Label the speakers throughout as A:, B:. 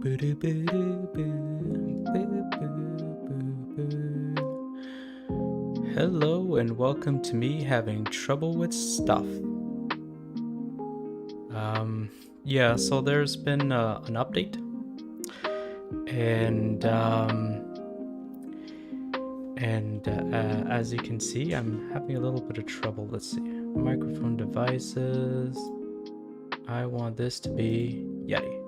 A: Hello and welcome to me having trouble with stuff. Yeah, so there's been an update, and as you can see, I'm having a little bit of trouble. Let's see, microphone devices. I want this to be Yeti.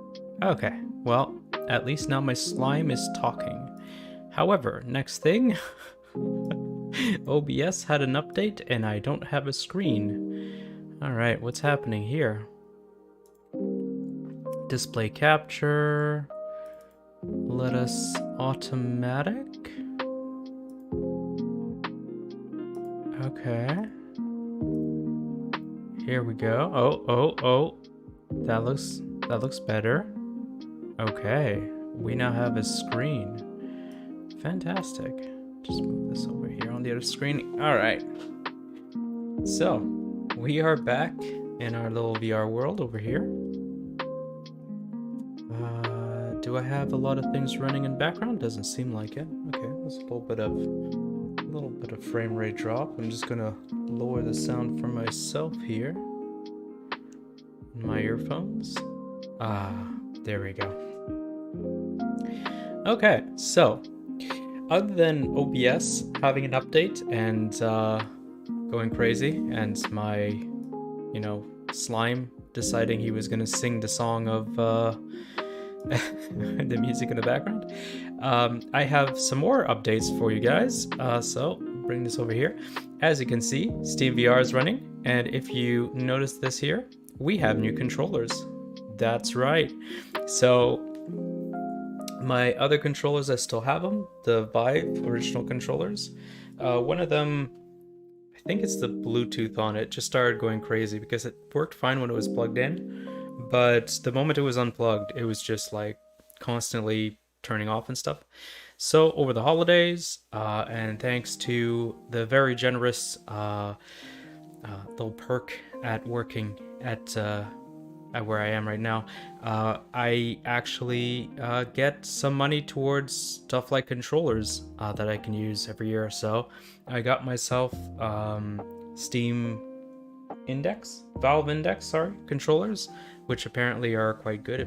A: Okay, well, at least now my slime is talking. However, next thing, OBS had an update and I don't have a screen. Alright, what's happening here? Display capture. Let us automatic. Okay. Here we go. Oh. That looks better. Okay. We now have a screen. Fantastic. Just move this over here on the other screen. Alright. So, we are back in our little VR world over here. Do I have a lot of things running in background? Doesn't seem like it. Okay, there's a little bit of frame rate drop. I'm just gonna lower the sound for myself here. In my earphones. There we go. Okay, so other than OBS having an update and going crazy, and my, slime deciding he was gonna sing the song of the music in the background, I have some more updates for you guys. So bring this over here. As you can see, Steam VR is running, and if you notice this here, we have new controllers. That's right. So my other controllers, I still have them, the Vive original controllers. One of them, I think it's the Bluetooth on it, just started going crazy because it worked fine when it was plugged in, but the moment it was unplugged, it was just like constantly turning off and stuff. So over the holidays, and thanks to the very generous little perk at working at where I am right now, I actually get some money towards stuff like controllers that I can use every year. So I got myself Steam Valve Index, controllers, which apparently are quite good. A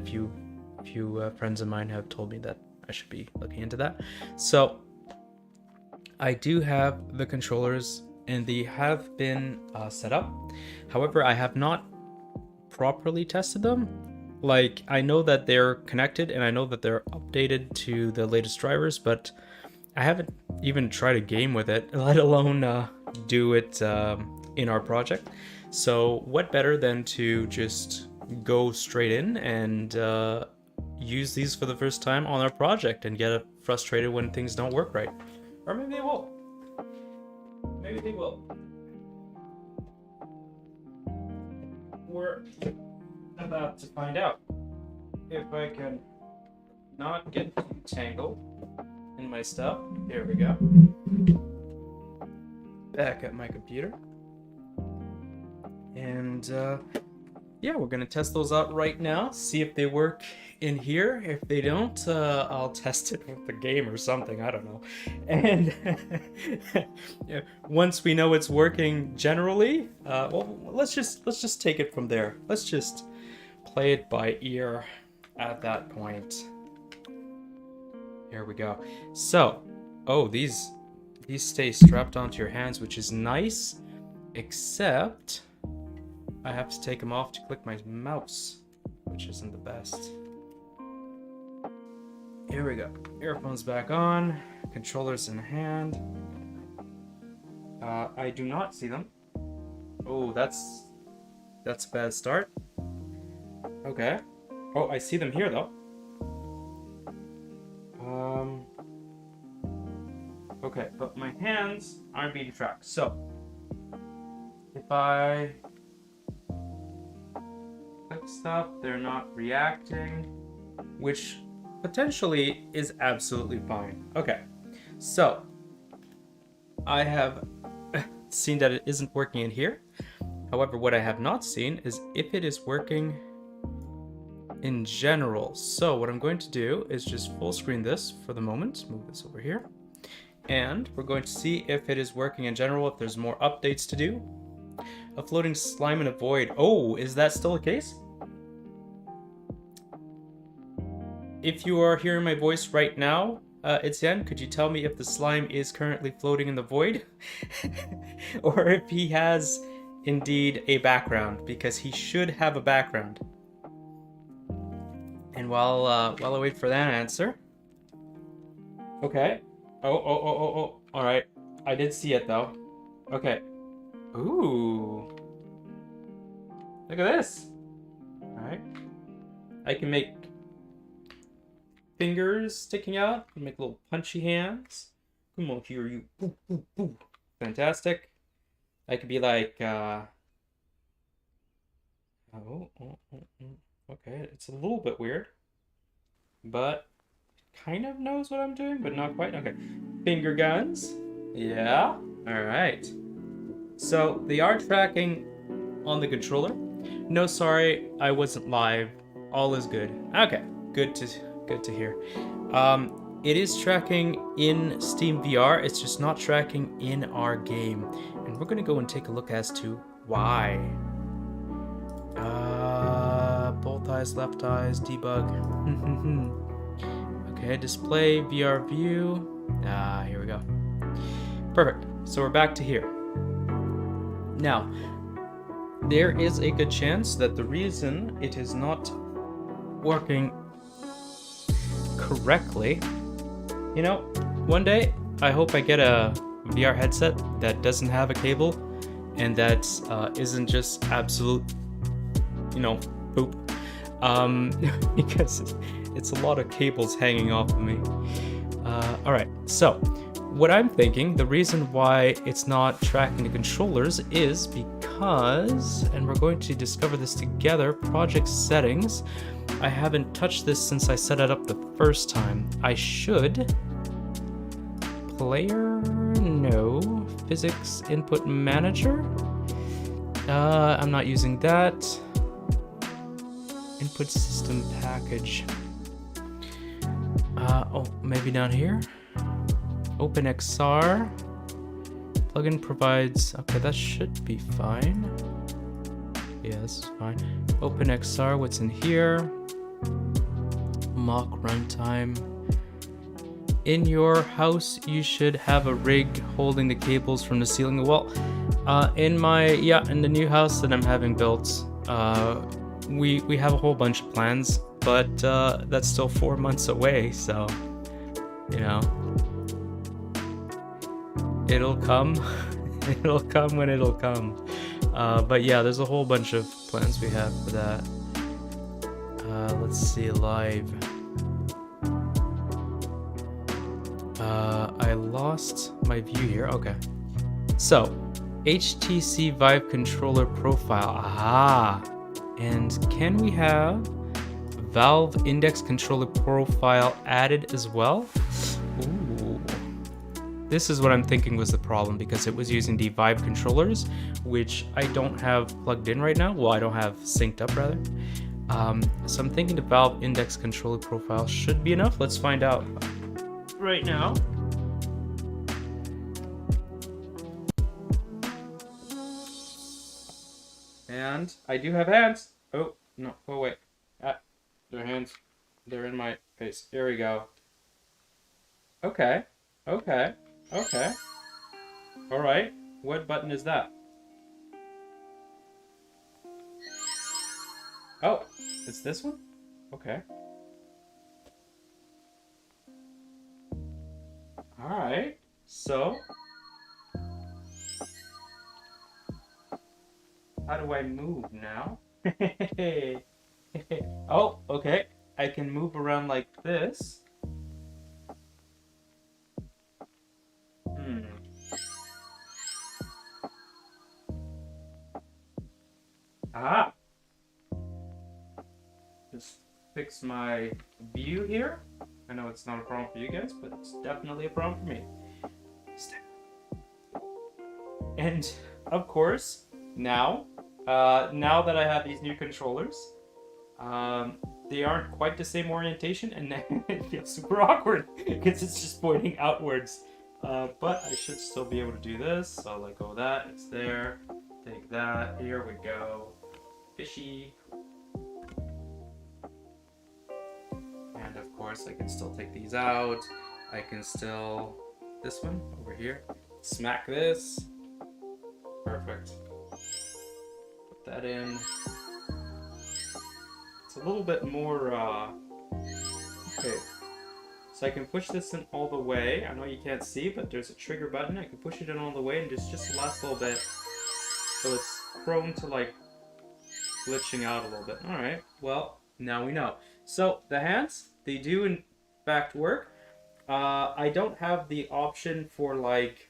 A: few friends of mine have told me that I should be looking into that. So I do have the controllers, and they have been set up. However, I have not properly tested them. Like, I know that they're connected and I know that they're updated to the latest drivers, but I haven't even tried a game with it, let alone do it in our project. So what better than to just go straight in and use these for the first time on our project and get frustrated when things don't work right. Or maybe they will. Maybe they will. We're about to find out if I can not get tangled in my stuff. Here we go. Back at my computer. And yeah, we're gonna test those out right now, see if they work in here. If they don't, I'll test it with the game or something, I don't know. And yeah, once we know it's working generally, well, let's just take it from there. Let's just play it by ear at that point. Here we go. So, oh, these stay strapped onto your hands, which is nice, except I have to take them off to click my mouse, which isn't the best. Here we go. Earphones back on, controllers in hand. I do not see them. Oh, that's a bad start. Okay. Oh, I see them here though. Okay, but my hands aren't being tracked. So if I click stuff, they're not reacting, which potentially is absolutely fine. Okay, so I have seen that it isn't working in here. However, what I have not seen is if it is working in general. So what I'm going to do is just full screen this for the moment. Move this over here. And we're going to see if it is working in general, if there's more updates to do. A floating slime in a void. Oh, is that still the case? If you are hearing my voice right now, Etienne, could you tell me if the slime is currently floating in the void? Or if he has indeed a background, because he should have a background. And while I wait for that answer. Okay. Oh. All right. I did see it though. Okay. Ooh. Look at this. All right. I can make fingers sticking out. I can make little punchy hands. Come on here, you. Boo, boo, boo. Fantastic. I could be like, okay, it's a little bit weird, but it kind of knows what I'm doing, but not quite. Okay, finger guns. Yeah. All right. So they are tracking on the controller. No, sorry, I wasn't live. All is good. Okay, good to hear. It is tracking in Steam VR. It's just not tracking in our game, and we're gonna go and take a look as to why. Both eyes, left eyes, debug. Okay, display VR view. Here we go. Perfect. So we're back to here. Now, there is a good chance that the reason it is not working correctly, you know, one day I hope I get a VR headset that doesn't have a cable and that isn't just absolute, you know, poop, because it's a lot of cables hanging off of me. All right, so what I'm thinking, the reason why it's not tracking the controllers is because, and we're going to discover this together, project settings. I haven't touched this since I set it up the first time. I should. Player? No. Physics input manager? I'm not using that. Input system package. Oh, maybe down here? OpenXR. Plugin provides, okay, that should be fine. Yeah, this is fine. OpenXR, what's in here? Mock runtime. In your house, you should have a rig holding the cables from the ceiling. Well, in the new house that I'm having built, we have a whole bunch of plans, but that's still 4 months away, so, you know, it'll come. It'll come when it'll come. But yeah, there's a whole bunch of plans we have for that. Let's see, live. I lost my view here. Okay. So, HTC Vive controller profile. Aha. And can we have Valve Index controller profile added as well? Ooh. This is what I'm thinking was the problem, because it was using the Vive controllers, which I don't have plugged in right now. Well, I don't have synced up, rather. So I'm thinking the Valve Index controller profile should be enough. Let's find out right now. And I do have hands. Oh, no. Oh, wait. They're hands. They're in my face. There we go. Okay. Okay. Okay. All right. What button is that? Oh, it's this one? Okay. All right. So, how do I move now? Oh, okay. I can move around like this. Ah. Just fix my view here. I know it's not a problem for you guys, but it's definitely a problem for me. And of course, now that I have these new controllers, they aren't quite the same orientation, and then it feels super awkward because it's just pointing outwards. But I should still be able to do this. So let go of that. It's there. Take that. Here we go. Fishy. And of course, I can still take these out. I can still, this one over here, smack this. Perfect. Put that in. It's a little bit more, okay. So I can push this in all the way. I know you can't see, but there's a trigger button. I can push it in all the way and just the last little bit. So it's prone to like glitching out a little bit. All right, well, now we know. So the hands, they do in fact work. I don't have the option for like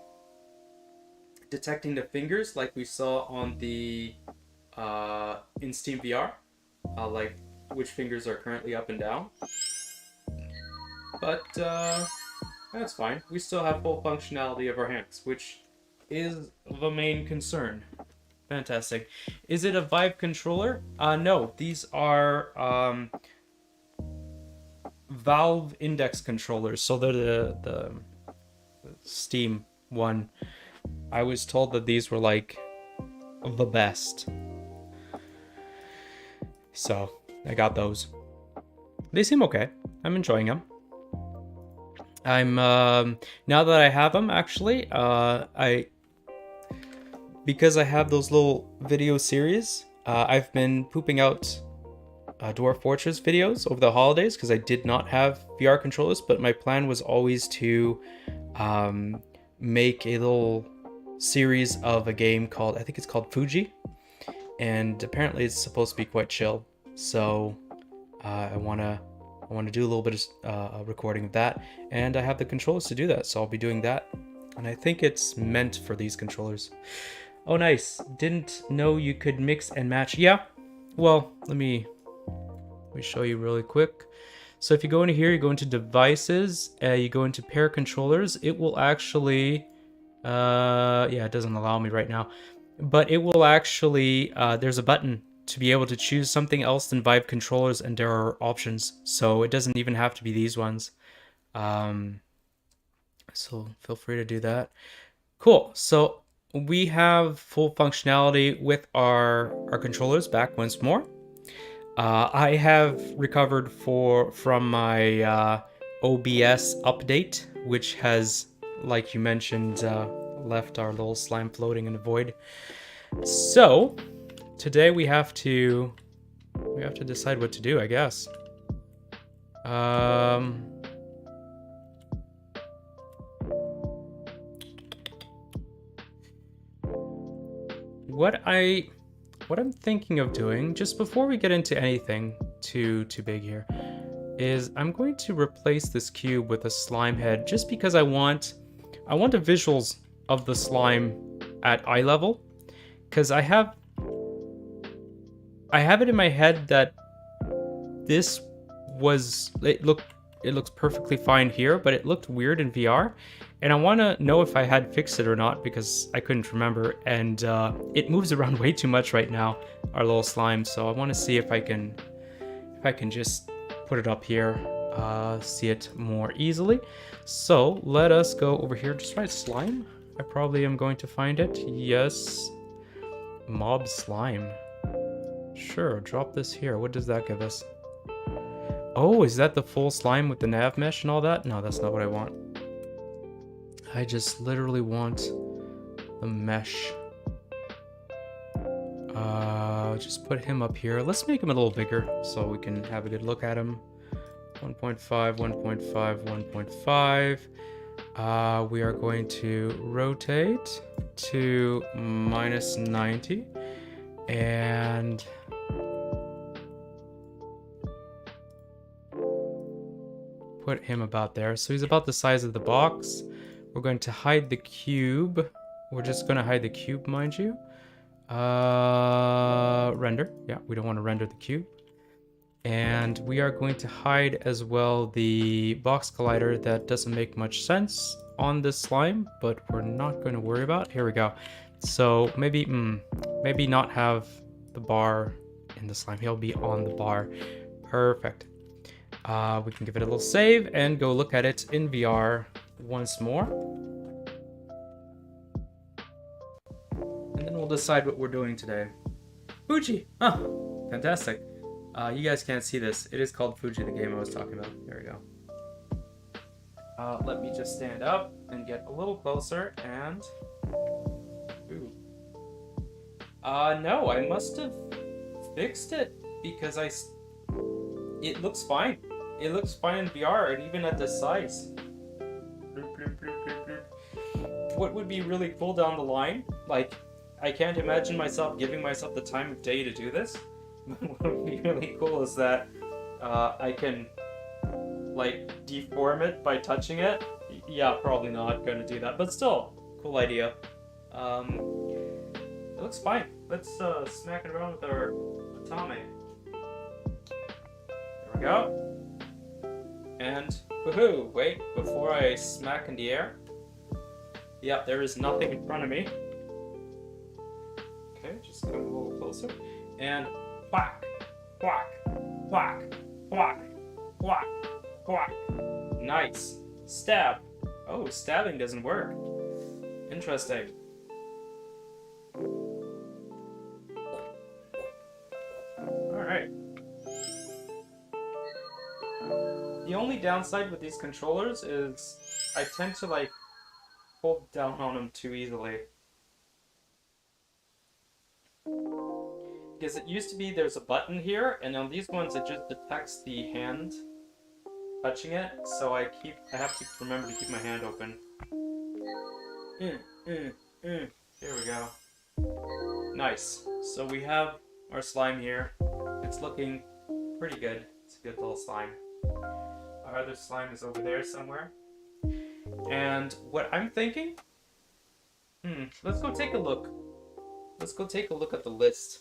A: detecting the fingers like we saw on the in Steam VR, like which fingers are currently up and down. But that's fine. We still have full functionality of our hands, which is the main concern. Fantastic. Is it a Vive controller? No, these are Valve Index controllers. So they're the Steam one. I was told that these were like the best. So I got those. They seem okay. I'm enjoying them. I'm now that I have them, actually, because I have those little video series, I've been pooping out Dwarf Fortress videos over the holidays because I did not have VR controllers, but my plan was always to make a little series of a game called, I think it's called Fuji, and apparently it's supposed to be quite chill. So I want to do a little bit of recording of that, and I have the controllers to do that, so I'll be doing that. And I think it's meant for these controllers. Oh, nice. Didn't know you could mix and match. Yeah. Well, let me show you really quick. So if you go into here, you go into devices, you go into pair controllers, it will actually, yeah, it doesn't allow me right now, but it will actually, there's a button to be able to choose something else than Vive controllers, and there are options. So it doesn't even have to be these ones. So feel free to do that. Cool. So we have full functionality with our controllers back once more. I have recovered from my OBS update, which has, like you mentioned, left our little slime floating in the void. So today we have to decide what to do, I guess. What I'm thinking of doing, just before we get into anything too big here, is I'm going to replace this cube with a slime head, just because I want the visuals of the slime at eye level, because I have it in my head that this was, it looks perfectly fine here, but it looked weird in VR, and I want to know if I had fixed it or not, because I couldn't remember, and it moves around way too much right now, our little slime. So I want to see if I can just put it up here, see it more easily. So let us go over here. Just write slime. I probably am going to find it. Yes, mob slime. Sure, drop this here. What does that give us? Oh, is that the full slime with the nav mesh and all that? No, that's not what I want. I just literally want the mesh. Just put him up here. Let's make him a little bigger so we can have a good look at him. 1.5, 1.5, 1.5. We are going to rotate to -90 and put him about there. So he's about the size of the box. We're going to hide the cube. We're just going to hide the cube, mind you. Render. Yeah, we don't want to render the cube. And we are going to hide as well the box collider that doesn't make much sense on this slime, but we're not going to worry about. Here we go. So maybe not have the bar in the slime. He'll be on the bar. Perfect. We can give it a little save and go look at it in VR once more. And then we'll decide what we're doing today. Fuji! Oh, fantastic. You guys can't see this. It is called Fuji, the game I was talking about. There we go. Let me just stand up and get a little closer and... Ooh. No, I must have fixed it because it looks fine. It looks fine in VR and even at this size. What would be really cool down the line, like, I can't imagine myself giving myself the time of day to do this. What would be really cool is that I can, like, deform it by touching it. Yeah, probably not gonna do that, but still, cool idea. It looks fine. Let's smack it around with our Atame. There we go. And, woohoo! Wait, before I smack in the air. Yeah, there is nothing in front of me. Okay, just come a little closer. And whack, whack, whack, whack, whack, whack. Nice. Stab. Oh, stabbing doesn't work. Interesting. Alright. The only downside with these controllers is I tend to, like, hold down on them too easily. Because it used to be there's a button here, and on these ones it just detects the hand touching it, so I have to remember to keep my hand open. There we go. Nice. So we have our slime here. It's looking pretty good. It's a good little slime. Our other slime is over there somewhere. And what I'm thinking, let's go take a look. Let's go take a look at the list.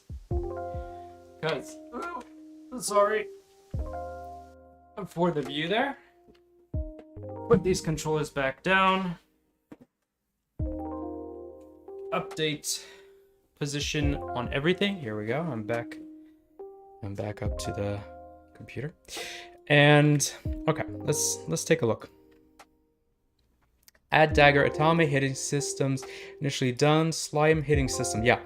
A: Guys, sorry for the view there. Put these controllers back down. Update position on everything. Here we go. I'm back up to the computer. And okay, let's take a look. Add dagger Atame hitting systems initially done. Slime hitting system. Yeah.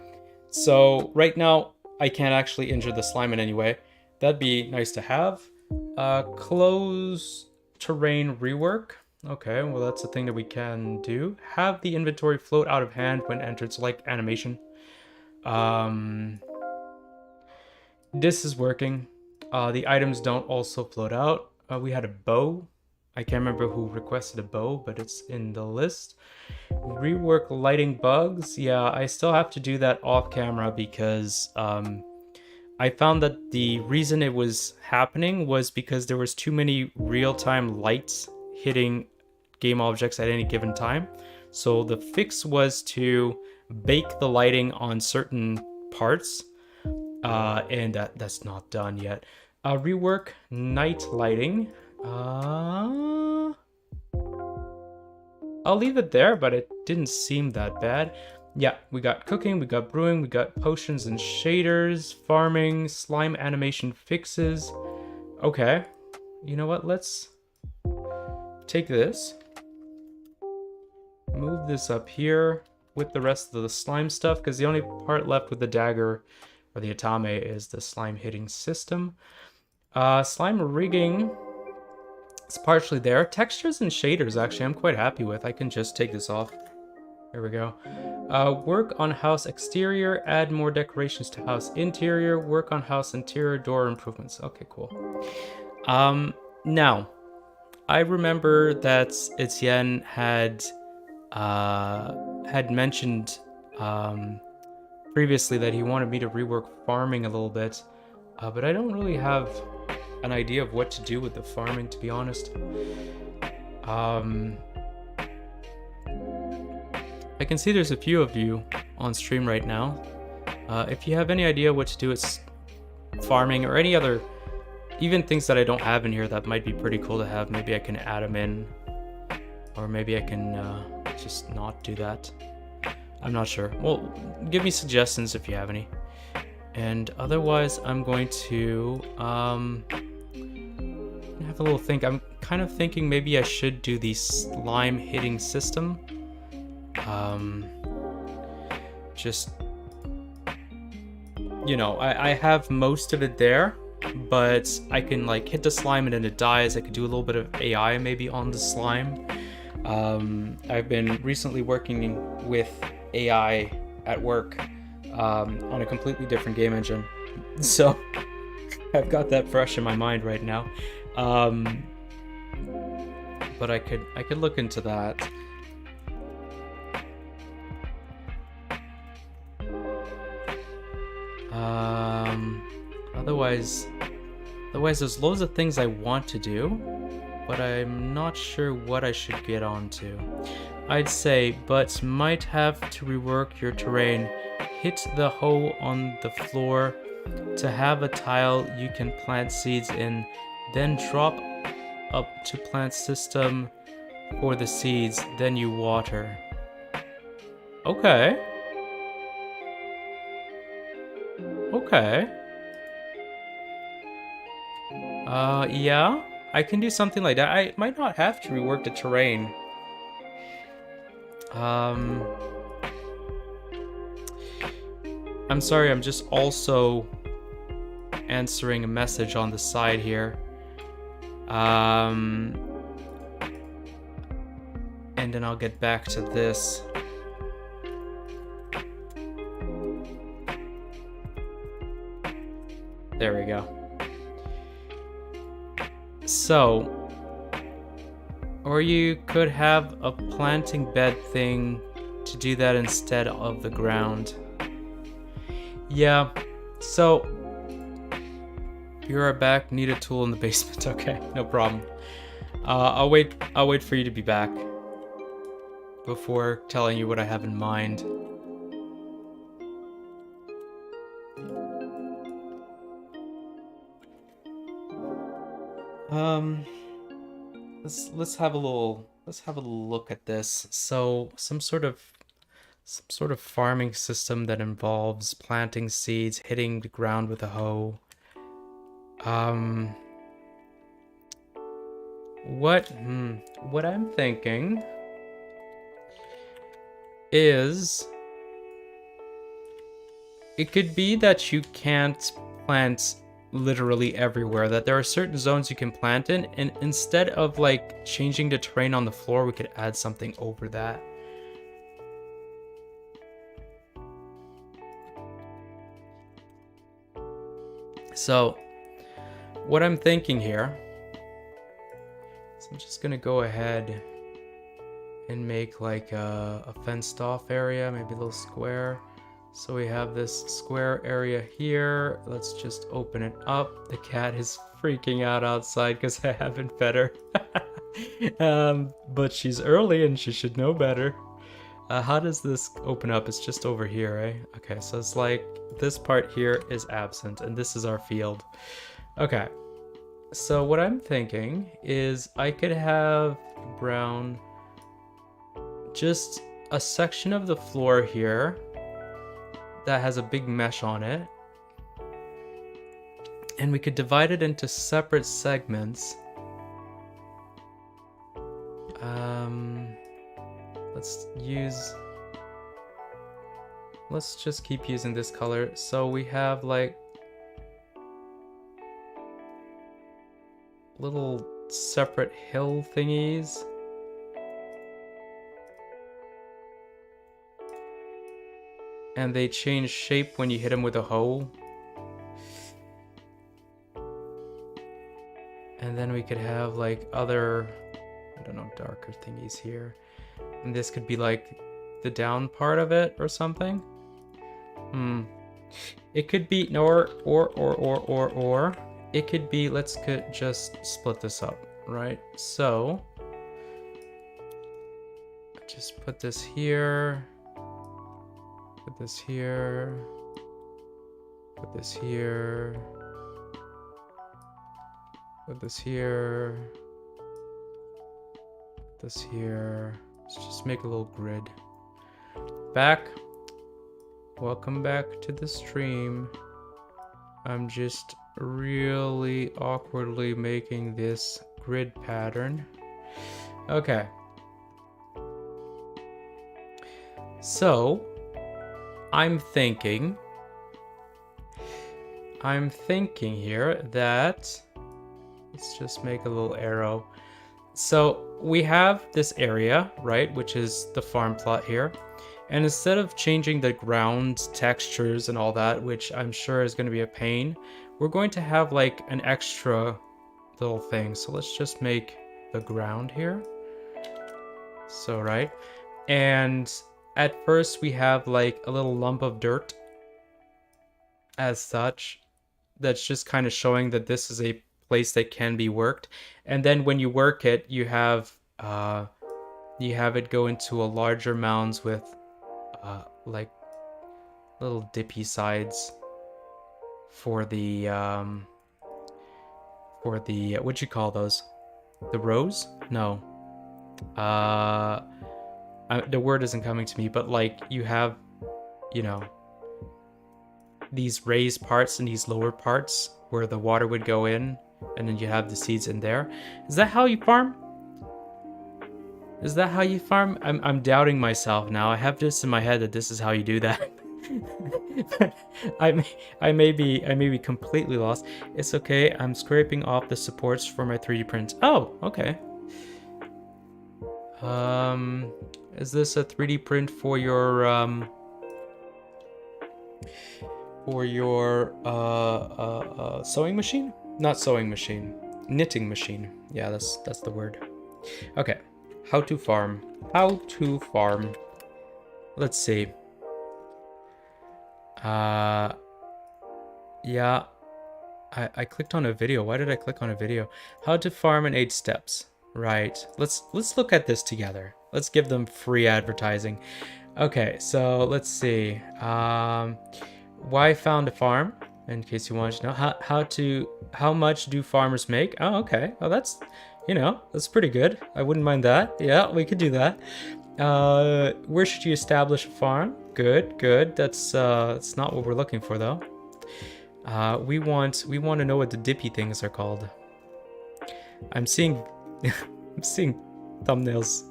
A: So right now I can't actually injure the slime in any way. That'd be nice to have. Close terrain rework. Okay, well that's a thing that we can do. Have the inventory float out of hand when entered, so like animation. This is working. The items don't also float out. We had a bow. I can't remember who requested a bow, but it's in the list. Rework lighting bugs. Yeah, I still have to do that off camera because I found that the reason it was happening was because there was too many real-time lights hitting game objects at any given time. So the fix was to bake the lighting on certain parts, and that's not done yet. Rework night lighting. I'll leave it there, but it didn't seem that bad. Yeah, we got cooking, we got brewing, we got potions and shaders, farming, slime animation fixes. Okay, you know what? Let's take this, move this up here with the rest of the slime stuff, because the only part left with the dagger or the Atame is the slime hitting system. Slime rigging. It's partially there. Textures and shaders, actually, I'm quite happy with. I can just take this off. There we go. Work on house exterior. Add more decorations to house interior. Work on house interior door improvements. Okay, cool. Now, I remember that Etienne had mentioned previously that he wanted me to rework farming a little bit, but I don't really have an idea of what to do with the farming, to be honest. I can see there's a few of you on stream right now. If you have any idea what to do with farming or any other, even things that I don't have in here that might be pretty cool to have, maybe I can add them in, or maybe I can just not do that. I'm not sure. Well, give me suggestions if you have any. And otherwise, I'm going to have a little think. I'm kind of thinking maybe I should do the slime hitting system. Just, you know, I have most of it there, but I can like hit the slime and then it dies. I could do a little bit of AI maybe on the slime. I've been recently working with AI at work on a completely different game engine, so I've got that fresh in my mind right now. But I could look into that. Otherwise there's loads of things I want to do, but I'm not sure what I should get onto. I'd say, but might have to rework your terrain. Hit the hole on the floor to have a tile you can plant seeds in, then drop up to plant system for the seeds, then you water. Okay. Okay. Yeah, I can do something like that. I might not have to rework the terrain. I'm sorry, I'm just also answering a message on the side here. And then I'll get back to this. There we go. So, or you could have a planting bed thing to do that instead of the ground. Yeah, so you are back. Need a tool in the basement. Okay, no problem. I'll wait for you to be back before telling you what I have in mind. Let's have a little look at this. So some sort of farming system that involves planting seeds, hitting the ground with a hoe. What I'm thinking is it could be that you can't plant literally everywhere, that there are certain zones you can plant in, and instead of like changing the terrain on the floor, we could add something over that. So what I'm thinking here is I'm just gonna go ahead and make like a fenced off area, maybe a little square. So we have this square area here. Let's just open it up. The cat is freaking out outside because I haven't fed her. But she's early and she should know better. How does this open up? It's just over here, right? Okay, so it's like this part here is absent and this is our field. Okay, so what I'm thinking is I could have brown, just a section of the floor here that has a big mesh on it, and we could divide it into separate segments. Let's just keep using this color. So we have like little separate hill thingies. And they change shape when you hit them with a hoe. And then we could have like other, I don't know, darker thingies here. And this could be like the down part of it or something. It could be, or it could be, let's just split this up, right? So, just put this here. Put this here, put this here, put this here, put this here. Let's just make a little grid. Back. Welcome back to the stream. I'm just really awkwardly making this grid pattern. Okay. So, I'm thinking here that, let's just make a little arrow. So we have this area, right, which is the farm plot here. And instead of changing the ground textures and all that, which I'm sure is going to be a pain, we're going to have like an extra little thing. So let's just make the ground here. So, right. And at first we have like a little lump of dirt as such. That's just kind of showing that this is a place that can be worked. And then when you work it, you have it go into a larger mounds with like little dippy sides for the what'd you call those? The rows? No. The word isn't coming to me, but like you have, you know, these raised parts and these lower parts where the water would go in, and then you have the seeds in there. Is that how you farm? Is that how you farm? I'm doubting myself now. I have this in my head that this is how you do that. I may be completely lost. It's okay. I'm scraping off the supports for my 3D print. Oh, okay. Is this a 3D print for your sewing machine? Not sewing machine, knitting machine. Yeah, that's the word. Okay, how to farm. Let's see. Yeah, I clicked on a video. Why did I click on a video? How to farm in 8 steps. Right. Let's look at this together. Let's give them free advertising. Okay, so let's see. Why found a farm? In case you wanted to know, how much do farmers make? Oh, okay. Oh, that's, that's pretty good. I wouldn't mind that. Yeah, we could do that. Where should you establish a farm? Good. That's not what we're looking for though. We want to know what the dippy things are called. I'm seeing thumbnails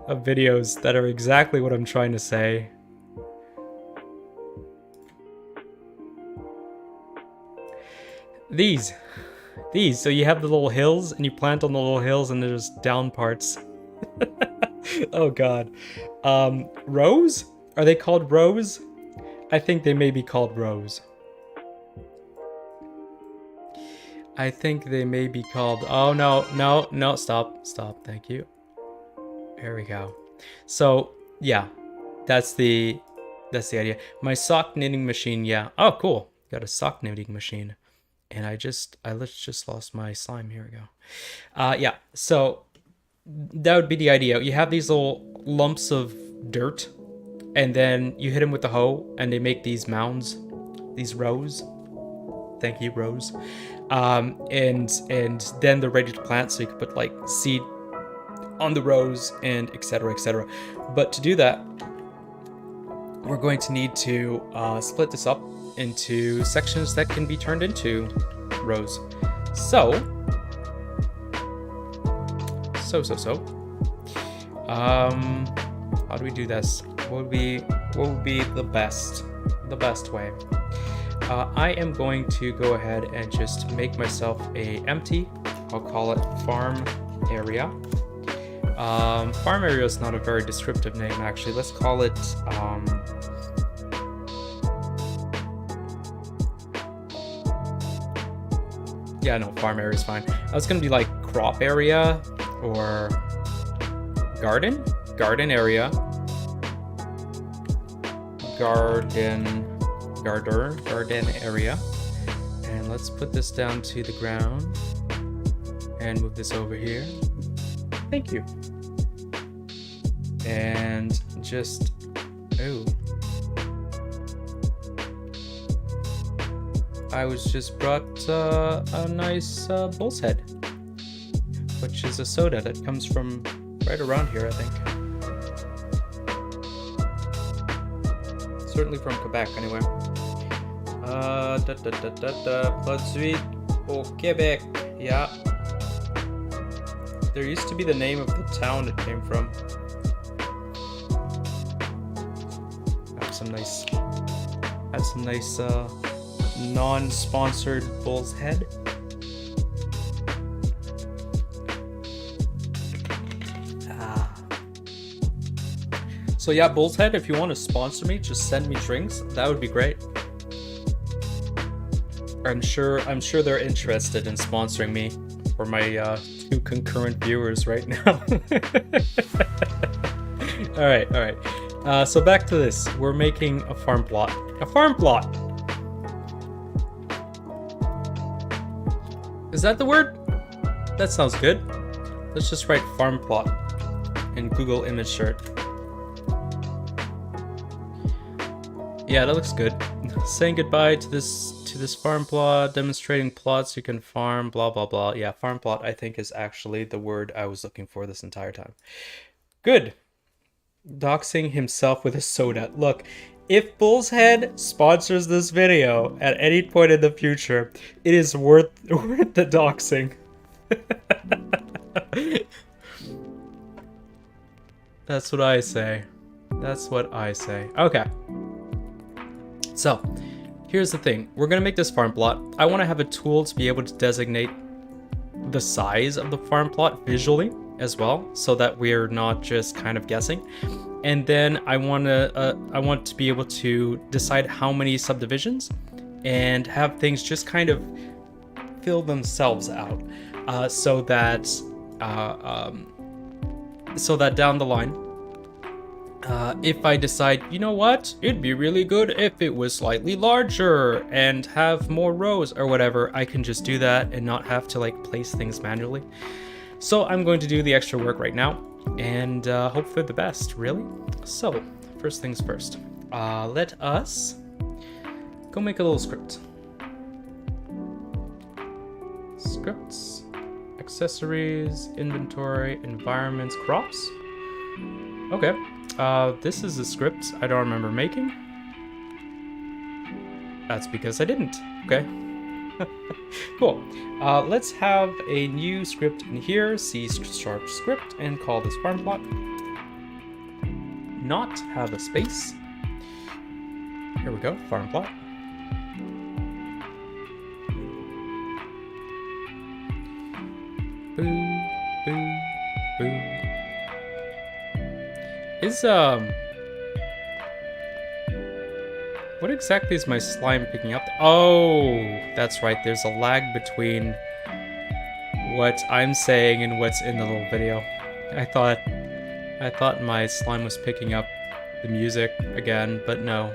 A: of videos that are exactly what I'm trying to say. These, so you have the little hills and you plant on the little hills and there's down parts. Oh god. Rows? Are they called rows? I think they may be called rows. I think they may be called... Oh, no, stop, thank you. There we go. So, yeah, that's the idea. My sock knitting machine, yeah. Oh, cool. Got a sock knitting machine. And I just lost my slime. Here we go. Yeah, so that would be the idea. You have these little lumps of dirt, and then you hit them with the hoe, and they make these mounds, these rows. Thank you, rows. And then they're ready to plant, so you can put like seed on the rows and etc. But to do that, we're going to need to split this up into sections that can be turned into rows. So how do we do this? What would be the best way? I am going to go ahead and just make myself a empty. I'll call it farm area. Farm area is not a very descriptive name, actually. Let's call it yeah, no, farm area is fine. I was gonna be like crop area or garden area, garden area. And let's put this down to the ground and move this over here. Thank you. And just, oh, I was just brought a nice bull's head, which is a soda that comes from right around here, I think. Certainly from Quebec, anyway. Produit au Québec. Yeah. There used to be the name of the town it came from. Have some nice non-sponsored bull's head. So yeah, Bull's Head, if you want to sponsor me, just send me drinks. That would be great. I'm sure they're interested in sponsoring me for my 2 concurrent viewers right now. All right. So back to this. We're making a farm plot. A farm plot. Is that the word? That sounds good. Let's just write farm plot in Google image search. Yeah, that looks good. Saying goodbye to this farm plot, demonstrating plots you can farm, blah blah blah. Yeah, farm plot I think is actually the word I was looking for this entire time. Good. Doxing himself with a soda. Look, if Bull's Head sponsors this video at any point in the future, it is worth the doxing. That's what I say. That's what I say. Okay. So, here's the thing. We're going to make this farm plot. I want to have a tool to be able to designate the size of the farm plot visually as well, so that we're not just kind of guessing. And then I want to be able to decide how many subdivisions and have things just kind of fill themselves out, so that down the line, if I decide, you know what, it'd be really good if it was slightly larger and have more rows or whatever, I can just do that and not have to like place things manually. So I'm going to do the extra work right now and hope for the best, really. So first things first, let us go make a little script. Scripts, accessories, inventory, environments, crops. Okay. This is a script I don't remember making. That's because I didn't. Okay. Cool. Let's have a new script in here, C# script, and call this farm plot. Not have a space. Here we go, farm plot. Boo, boo, boo. What exactly is my slime picking up? Oh, that's right. There's a lag between what I'm saying and what's in the little video. I thought my slime was picking up the music again, but no,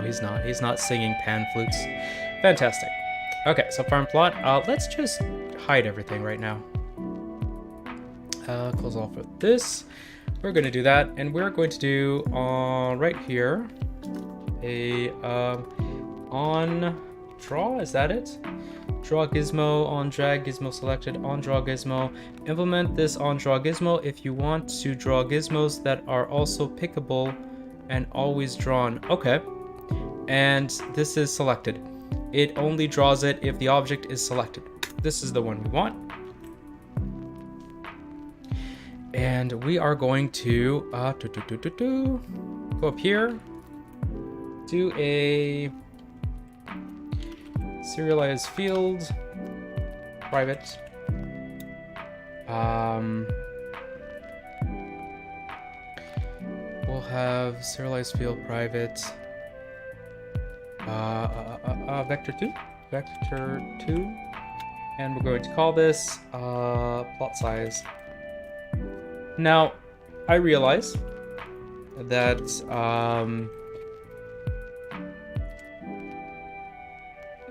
A: he's not. He's not singing pan flutes. Fantastic. Okay, so farm plot. Let's just hide everything right now. Close off with this. We're going to do that, and we're going to do right here a on draw. Is that it? Draw gizmo, on drag gizmo selected, on draw gizmo. Implement this on draw gizmo if you want to draw gizmos that are also pickable and always drawn. Okay, and this is selected. It only draws it if the object is selected. This is the one we want. And we are going to go up here, do a serialized field, private. We'll have serialized field private, vector2, and we're going to call this plot size. Now, I realize that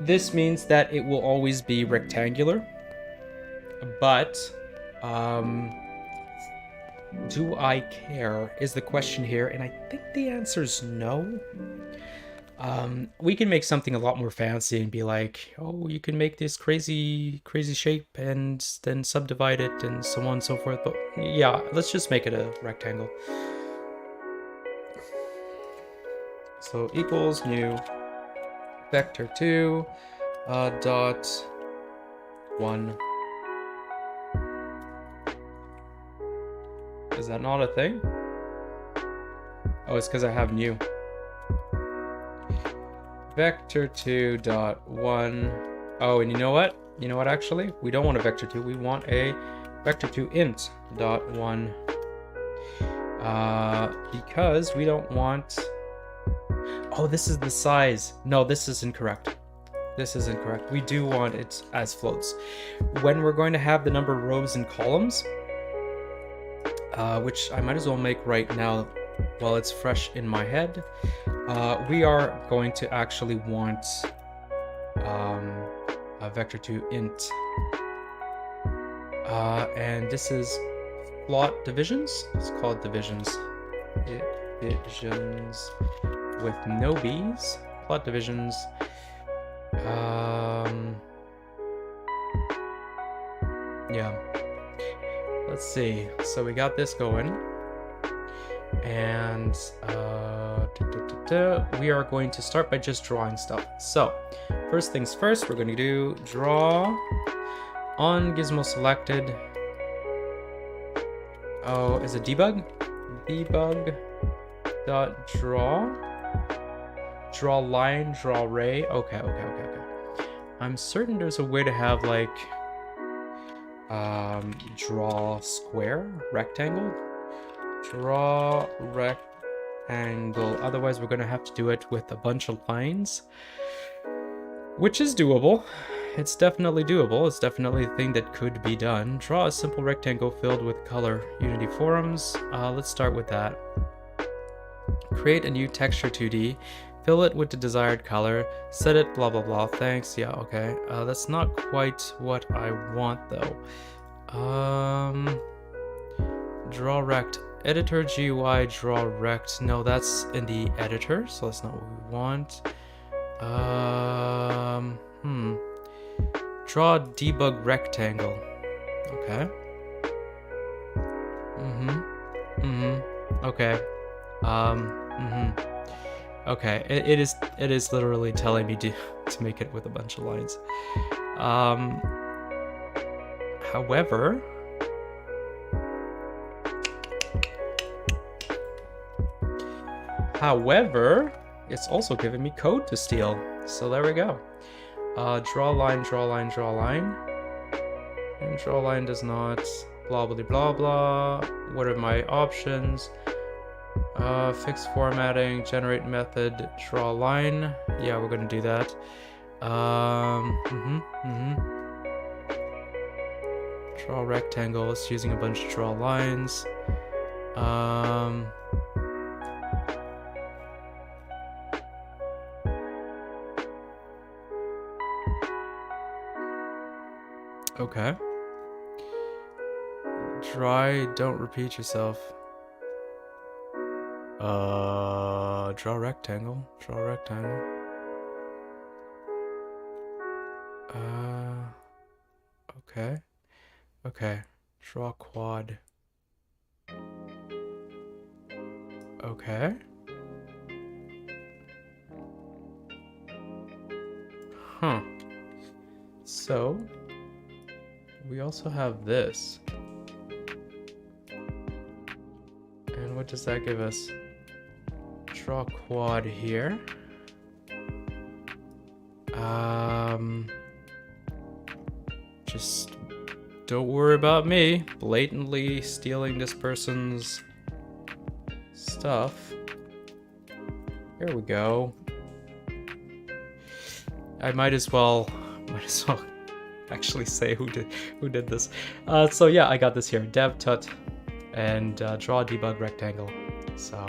A: this means that it will always be rectangular, but do I care is the question here, and I think the answer is no. We can make something a lot more fancy and be like, oh, you can make this crazy shape and then subdivide it and so on and so forth. But yeah, let's just make it a rectangle. So equals new vector2 dot 1. Is that not a thing? Oh, it's because I have new. Vector2 dot 1. Oh, and you know what? You know what, actually? We don't want a vector2. We want a vector2 int dot 1. Because we don't want... Oh, this is the size. No, this is incorrect. This is incorrect. We do want it as floats. When we're going to have the number of rows and columns, which I might as well make right now while it's fresh in my head, we are going to actually want a vector2 int. And this is plot divisions. It's called divisions. Divisions with no b's. Plot divisions. Yeah. Let's see. So we got this going. And we are going to start by just drawing stuff. So first things first, we're going to do draw on gizmo selected. Oh, is it debug? Debug dot draw. Draw line, draw ray. Okay. I'm certain there's a way to have like draw square, rectangle. Draw rectangle. Otherwise, we're gonna have to do it with a bunch of lines, which is doable. It's definitely doable. It's definitely a thing that could be done. Draw a simple rectangle filled with color. Unity forums. Let's start with that. Create a new texture 2D. Fill it with the desired color. Set it blah blah blah. Thanks. Yeah, okay. That's not quite what I want though. Draw rect. Editor GUI draw rect. No, that's in the editor, so that's not what we want. Draw debug rectangle. Okay. Okay. Okay. It is literally telling me to make it with a bunch of lines. However, it's also giving me code to steal. So there we go. Draw line, draw line, draw line. And draw line does not blah blah blah blah. What are my options? Fix formatting, generate method, draw line. Yeah, we're gonna do that. Draw rectangle. It's using a bunch of draw lines. Okay. Try, don't repeat yourself. Draw rectangle. Draw rectangle. Okay. Okay. Draw quad. Okay. Huh. So, we also have this. And what does that give us? Draw quad here. Just don't worry about me blatantly stealing this person's stuff. Here we go. I might as well actually say who did this. So yeah, I got this here, dev tut and draw debug rectangle. So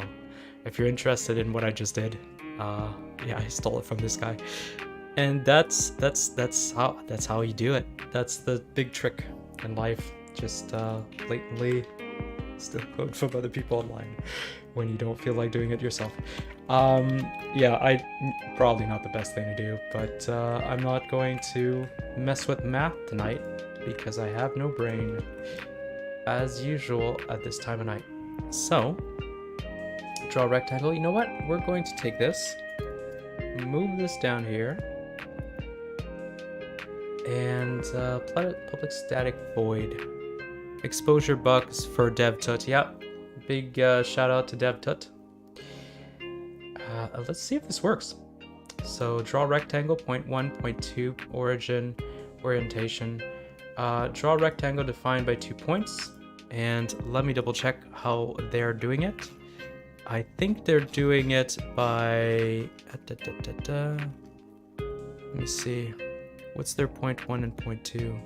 A: if you're interested in what I just did, yeah, I stole it from this guy. And that's how you do it. That's the big trick in life. Just blatantly steal code from other people online when you don't feel like doing it yourself. Yeah, probably not the best thing to do, but I'm not going to mess with math tonight because I have no brain, as usual at this time of night. So, draw a rectangle. You know what? We're going to take this move this down here. And public static void. Exposure bugs for DevTut. Yeah, big shout out to DevTut. Let's see if this works. So draw rectangle, point 1, point 2, origin, orientation. Draw rectangle defined by 2 points. And let me double check how they're doing it. I think they're doing it by... Let me see. What's their point 1 and point 2?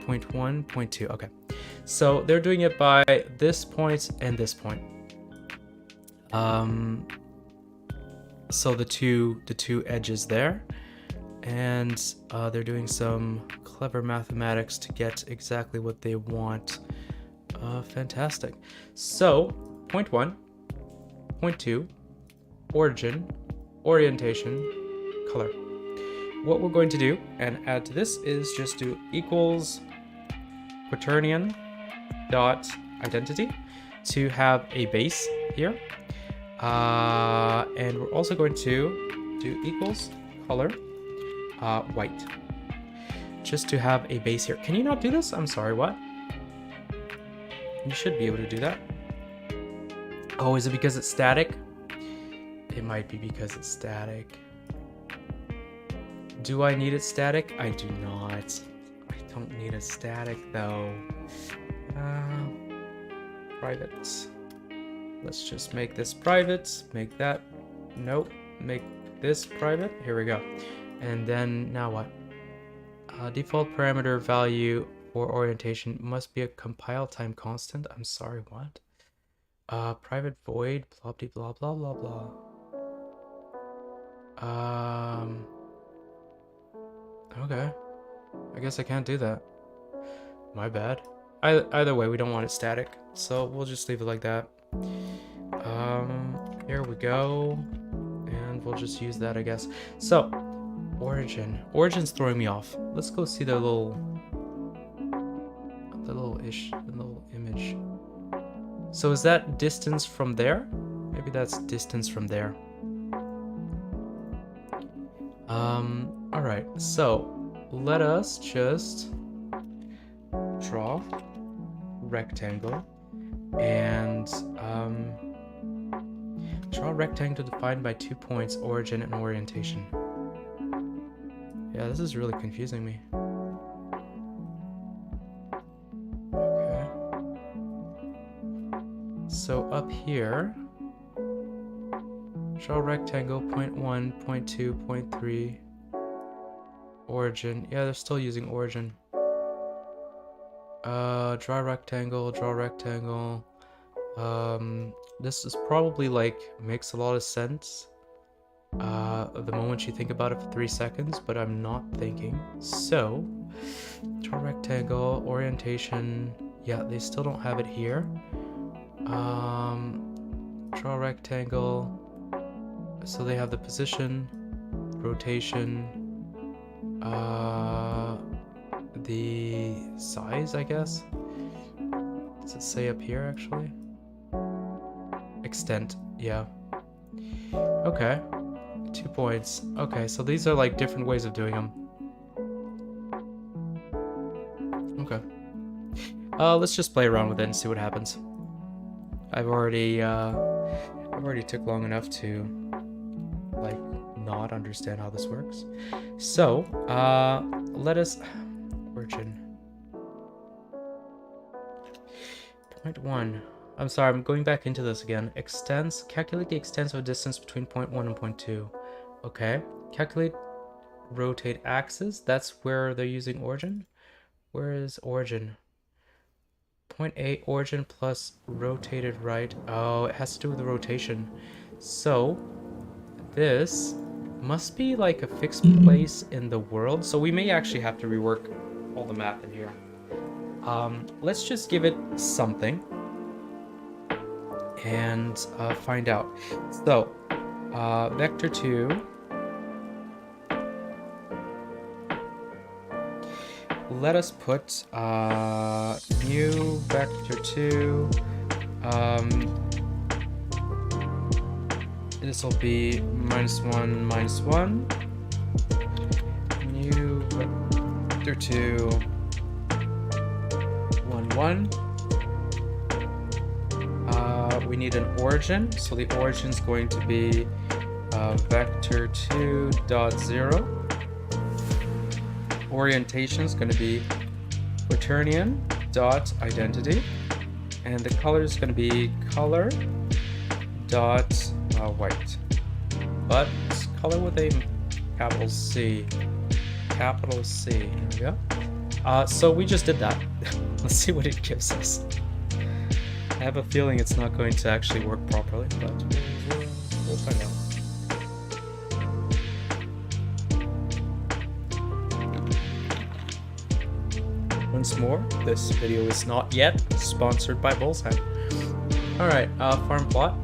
A: Point 1, point 2. Okay. So they're doing it by this point and this point. So the two edges there, and they're doing some clever mathematics to get exactly what they want. Fantastic. So point 1, point 2, origin, orientation, color. What we're going to do and add to this is just do equals quaternion dot identity to have a base here. And we're also going to do equals color white, just to have a base here. Can you not do this? I'm sorry, what? You should be able to do that. Oh, is it because it's static? It might be because it's static. Do I need it static? I do not. I don't need it static though. Private. Let's just make this private. Make that. Nope. Make this private. Here we go. And then now what? Default parameter value for orientation must be a compile time constant. I'm sorry, what? Private void. Blah blah blah blah blah blah. Okay. I guess I can't do that. My bad. Either way, we don't want it static, so we'll just leave it like that. Here we go. And we'll just use that, I guess. So, origin. Origin's throwing me off. Let's go see the little image. So is that distance from there? Maybe that's distance from there. Alright, so let us just draw rectangle and draw rectangle defined by 2 points, origin and orientation. Yeah, this is really confusing me. Okay. So up here, draw rectangle, point 1, point 2, point 3, origin. Yeah, they're still using origin. Draw rectangle, draw rectangle. This is probably like makes a lot of sense the moment you think about it for 3 seconds, but I'm not thinking. So, draw rectangle, orientation. Yeah, they still don't have it here. Draw rectangle. So they have the position, rotation, the size, I guess. Does it say up here actually? Extent, yeah. Okay, 2 points. Okay, so these are like different ways of doing them. Okay. Let's just play around with it and see what happens. I've already took long enough to like not understand how this works. So, let us origin. Point 1. I'm sorry, I'm going back into this again. Extents. Calculate the extent of distance between point 1 and point 2. Okay. Calculate rotate axis. That's where they're using origin. Where is origin? Point A, origin plus rotated right. Oh, it has to do with the rotation. So, this must be like a fixed place in the world. So we may actually have to rework all the math in here. Let's just give it something and find out. So, vector 2. Let us put new vector 2 this will be -1, -1. New vector 2, 1, 1. We need an origin, so the origin is going to be vector 2 dot 0. Orientation is going to be quaternion dot identity, and the color is going to be color dot white, but it's color with a capital C. Capital C. Here we go. So we just did that. Let's see what it gives us. I have a feeling it's not going to actually work properly, but we'll find out. Once more, this video is not yet sponsored by Bullseye. Alright, farm plot.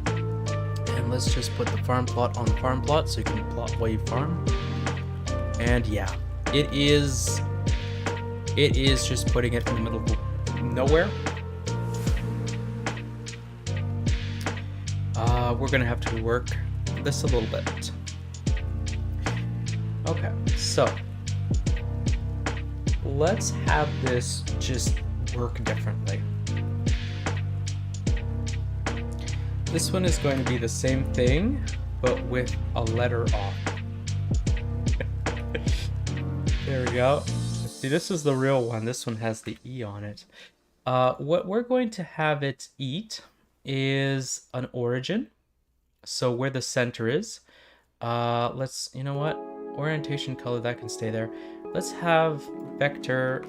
A: And let's just put the farm plot on farm plot so you can plot while you farm. And yeah, it is just putting it in the middle of nowhere. We're gonna have to work this a little bit. Okay, so let's have this just work differently. This one is going to be the same thing, but with a letter off. There we go. See, this is the real one. This one has the E on it. What we're going to have it eat is an origin. So where the center is. Let's, you know what? Orientation color, that can stay there. Let's have vector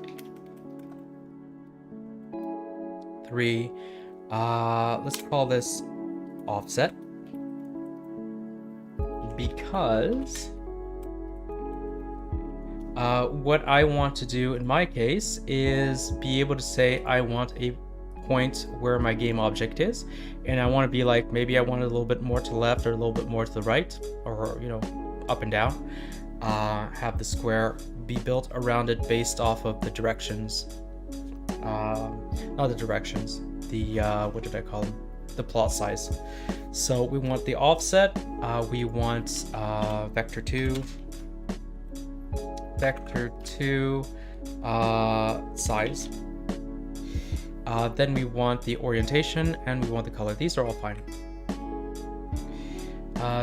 A: 3. Let's call this offset. Because what I want to do in my case is be able to say I want a point where my game object is, and I want to be like, maybe I want it a little bit more to the left or a little bit more to the right, or you know, up and down. Have the square be built around it based off of the directions. Not the directions, the what did I call them? The plot size. So we want the offset, we want vector 2 size. Then we want the orientation and we want the color. These are all fine.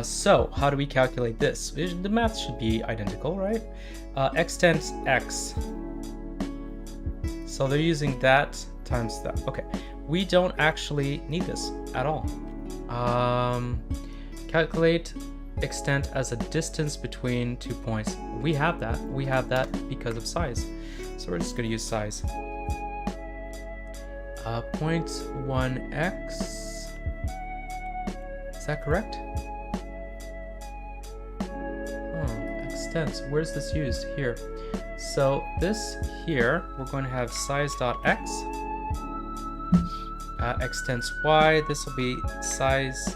A: So how do we calculate this? The math should be identical, right? Extent x. So they're using that times that. Okay, we don't actually need this at all. Calculate extent as a distance between 2 points. We have that. We have that because of size. So we're just going to use size. 0.1x. Is that correct? Extent. Where's this used? Here. So this here, we're going to have size.x. Extents y. This will be size.y.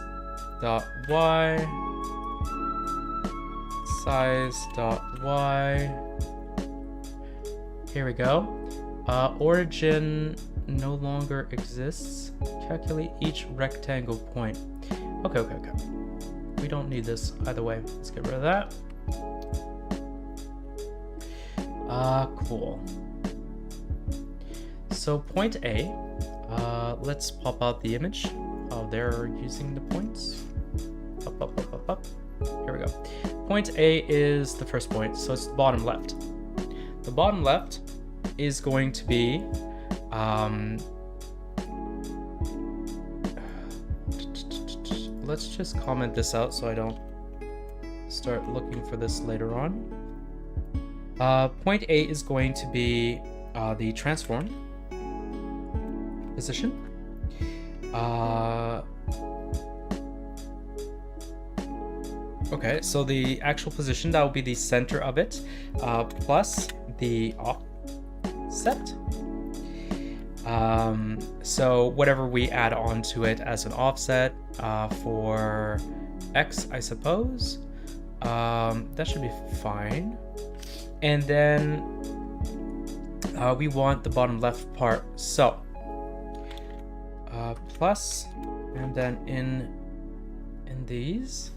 A: Size.y. Here we go. Origin no longer exists. Calculate each rectangle point. Okay. We don't need this either way. Let's get rid of that. Cool. So point A, let's pop out the image. Oh, they're using the points. Up. Here we go. Point A is the first point, so it's the bottom left. The bottom left is going to be let's just comment this out so I don't start looking for this later on. Point A is going to be the transform position. Okay, so the actual position, that will be the center of it, plus the offset. So whatever we add on to it as an offset for X, I suppose, that should be fine. And then we want the bottom left part, so plus, and then in in these,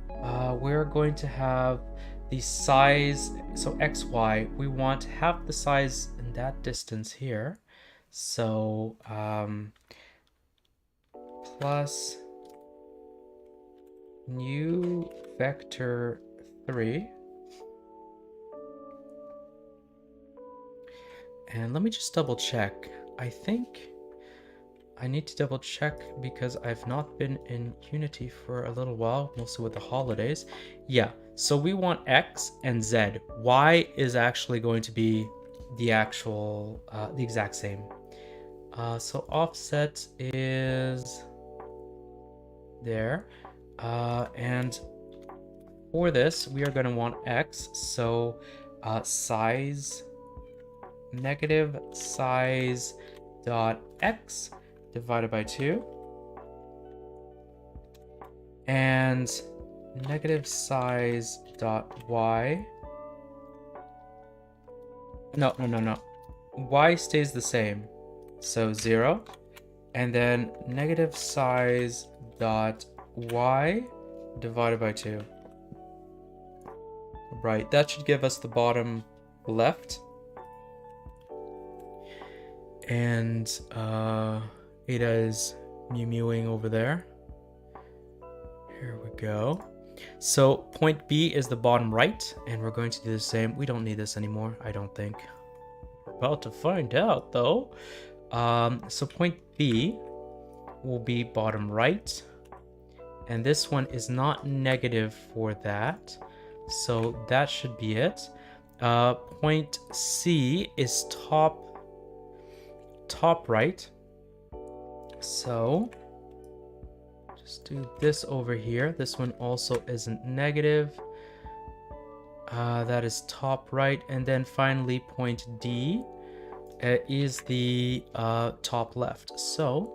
A: we're going to have the size, so XY, we want half the size in that distance here. So plus new vector 3. And let me just double check. I think I need to double check because I've not been in Unity for a little while, mostly with the holidays. Yeah, so we want X and Z. Y is actually going to be the actual, the exact same. So offset is there. And for this, we are going to want X. So size, negative size dot X divided by 2, and negative size dot Y. No. Y stays the same, so 0, and then negative size dot Y divided by 2. Right, that should give us the bottom left. And Ada is mewing over there. Here we go. So point B is the bottom right, and we're going to do the same. We don't need this anymore, I don't think. We're about to find out though. So point B will be bottom right, and this one is not negative for that, so that should be it. Point C is top right. So just do this over here. This one also isn't negative. That is top right. And then finally point D is the top left. So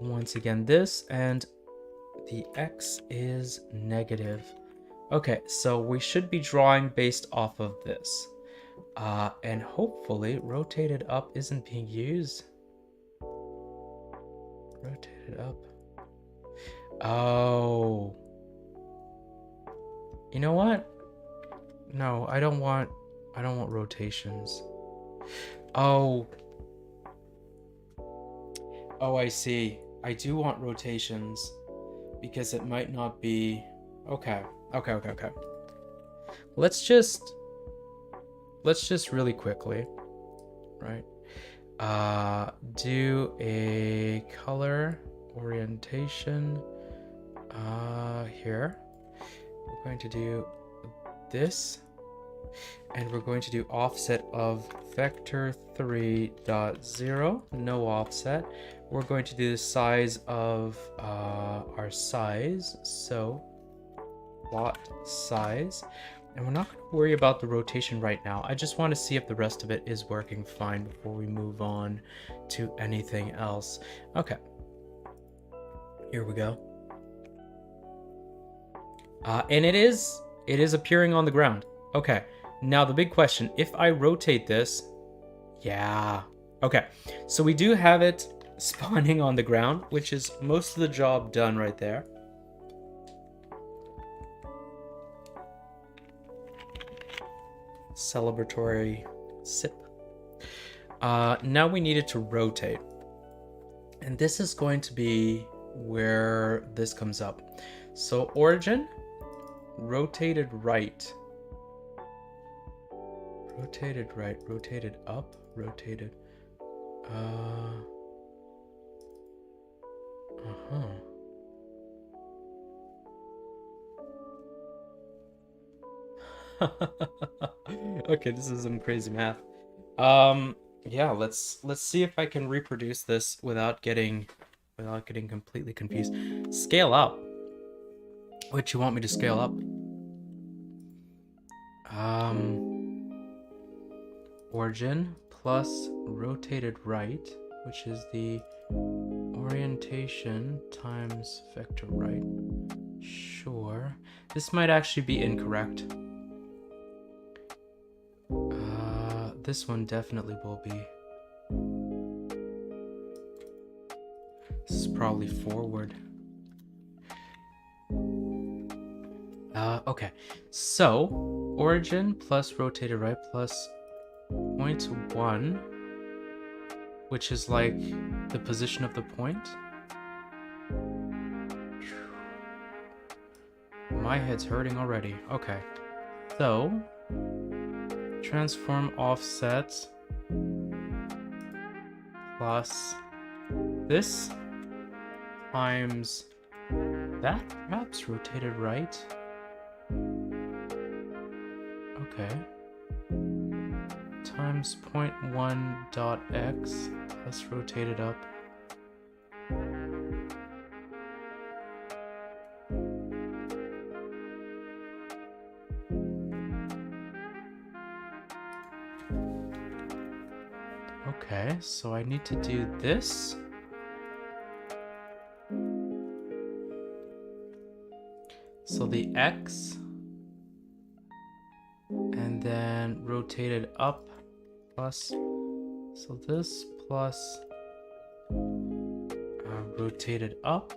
A: once again this, and the X is negative. Okay, so we should be drawing based off of this. And hopefully rotated up isn't being used. Rotated up. Oh. You know what? No, I don't want rotations. Oh. Oh, I see. I do want rotations because it might not be. Okay. Let's just really quickly, right? Do a color orientation here. We're going to do this, and we're going to do offset of vector 3.0, no offset. We're going to do the size of our size, so plot size. And we're not going to worry about the rotation right now. I just want to see if the rest of it is working fine before we move on to anything else. Okay. Here we go. And it is appearing on the ground. Okay. Now the big question, if I rotate this, yeah. Okay. So we do have it spawning on the ground, which is most of the job done right there. Celebratory sip. Now we need it to rotate, and this is going to be where this comes up. So origin, rotated right, rotated right, rotated up, rotated Okay, this is some crazy math. Yeah, let's see if I can reproduce this without getting completely confused. Scale up. What you want me to scale up? Origin plus rotated right, which is the orientation times vector right. Sure. This might actually be incorrect. This one definitely will be. This is probably forward. Okay. So, origin plus rotated right plus 0.1, which is like the position of the point. My head's hurting already. Okay. So, transform offset plus this times that, perhaps rotated right. Okay. Times 0.1 dot x plus rotated up. Okay, so I need to do this. So the x, and then rotated up plus, so this plus rotated up,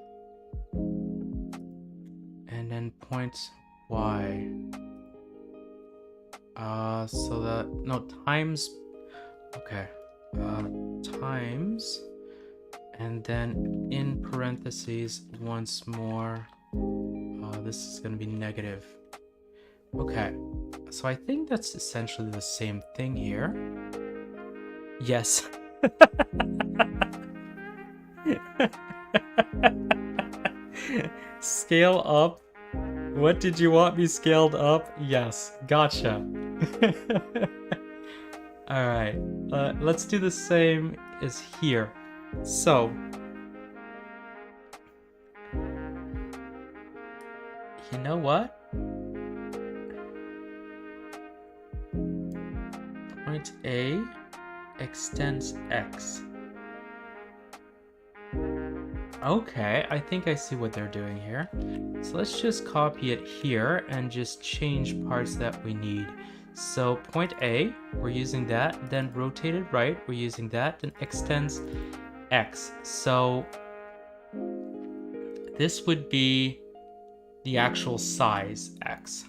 A: and then point y. So that, no, times, okay, times, and then in parentheses once more, this is going to be negative. Okay, so I think that's essentially the same thing here. Yes. Scale up. What did you want me scaled up? Yes, gotcha. Alright, let's do the same as here. So, you know what? Point A extends X. Okay, I think I see what they're doing here. So let's just copy it here and just change parts that we need. So point A, we're using that, then rotated right, we're using that, then extends X. So this would be the actual size X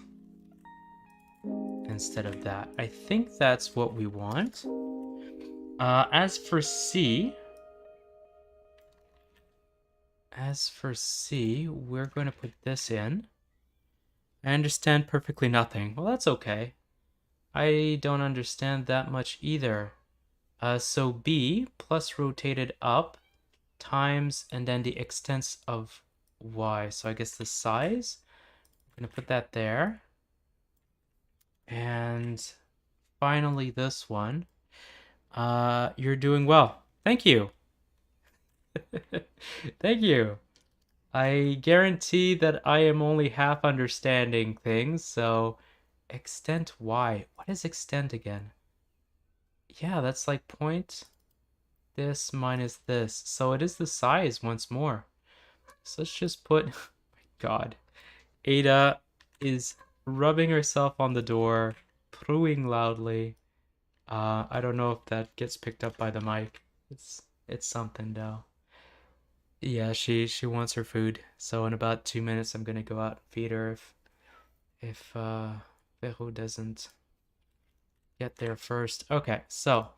A: instead of that. I think that's what we want. As for C, we're going to put this in. I understand perfectly nothing. Well, that's okay. I don't understand that much either. So B plus rotated up times, and then the extents of Y. So I guess the size. I'm going to put that there. And finally this one. You're doing well. Thank you. Thank you. I guarantee that I am only half understanding things, so extent Y. What is extent again? Yeah, that's like point this minus this. So it is the size once more. So let's just put, oh my God. Ada is rubbing herself on the door, pruing loudly. I don't know if that gets picked up by the mic. It's something though. Yeah, she wants her food. So in about 2 minutes, I'm gonna go out and feed her if Veru doesn't get there first. Okay, so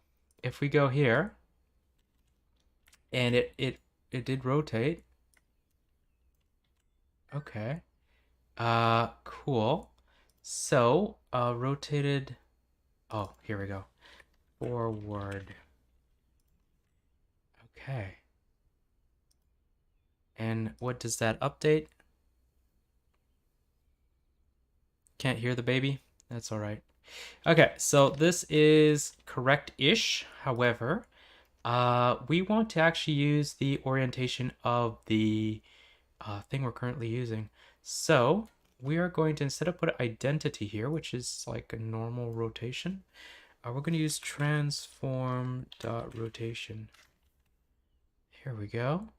A: if we go here, and it did rotate. Okay. Cool. So rotated. Oh, here we go. Forward. Okay. And what does that update? Can't hear the baby? That's all right. Okay, so this is correct-ish. However, we want to actually use the orientation of the thing we're currently using. So we are going to, instead of put identity here, which is like a normal rotation, we're going to use transform.rotation. Here we go.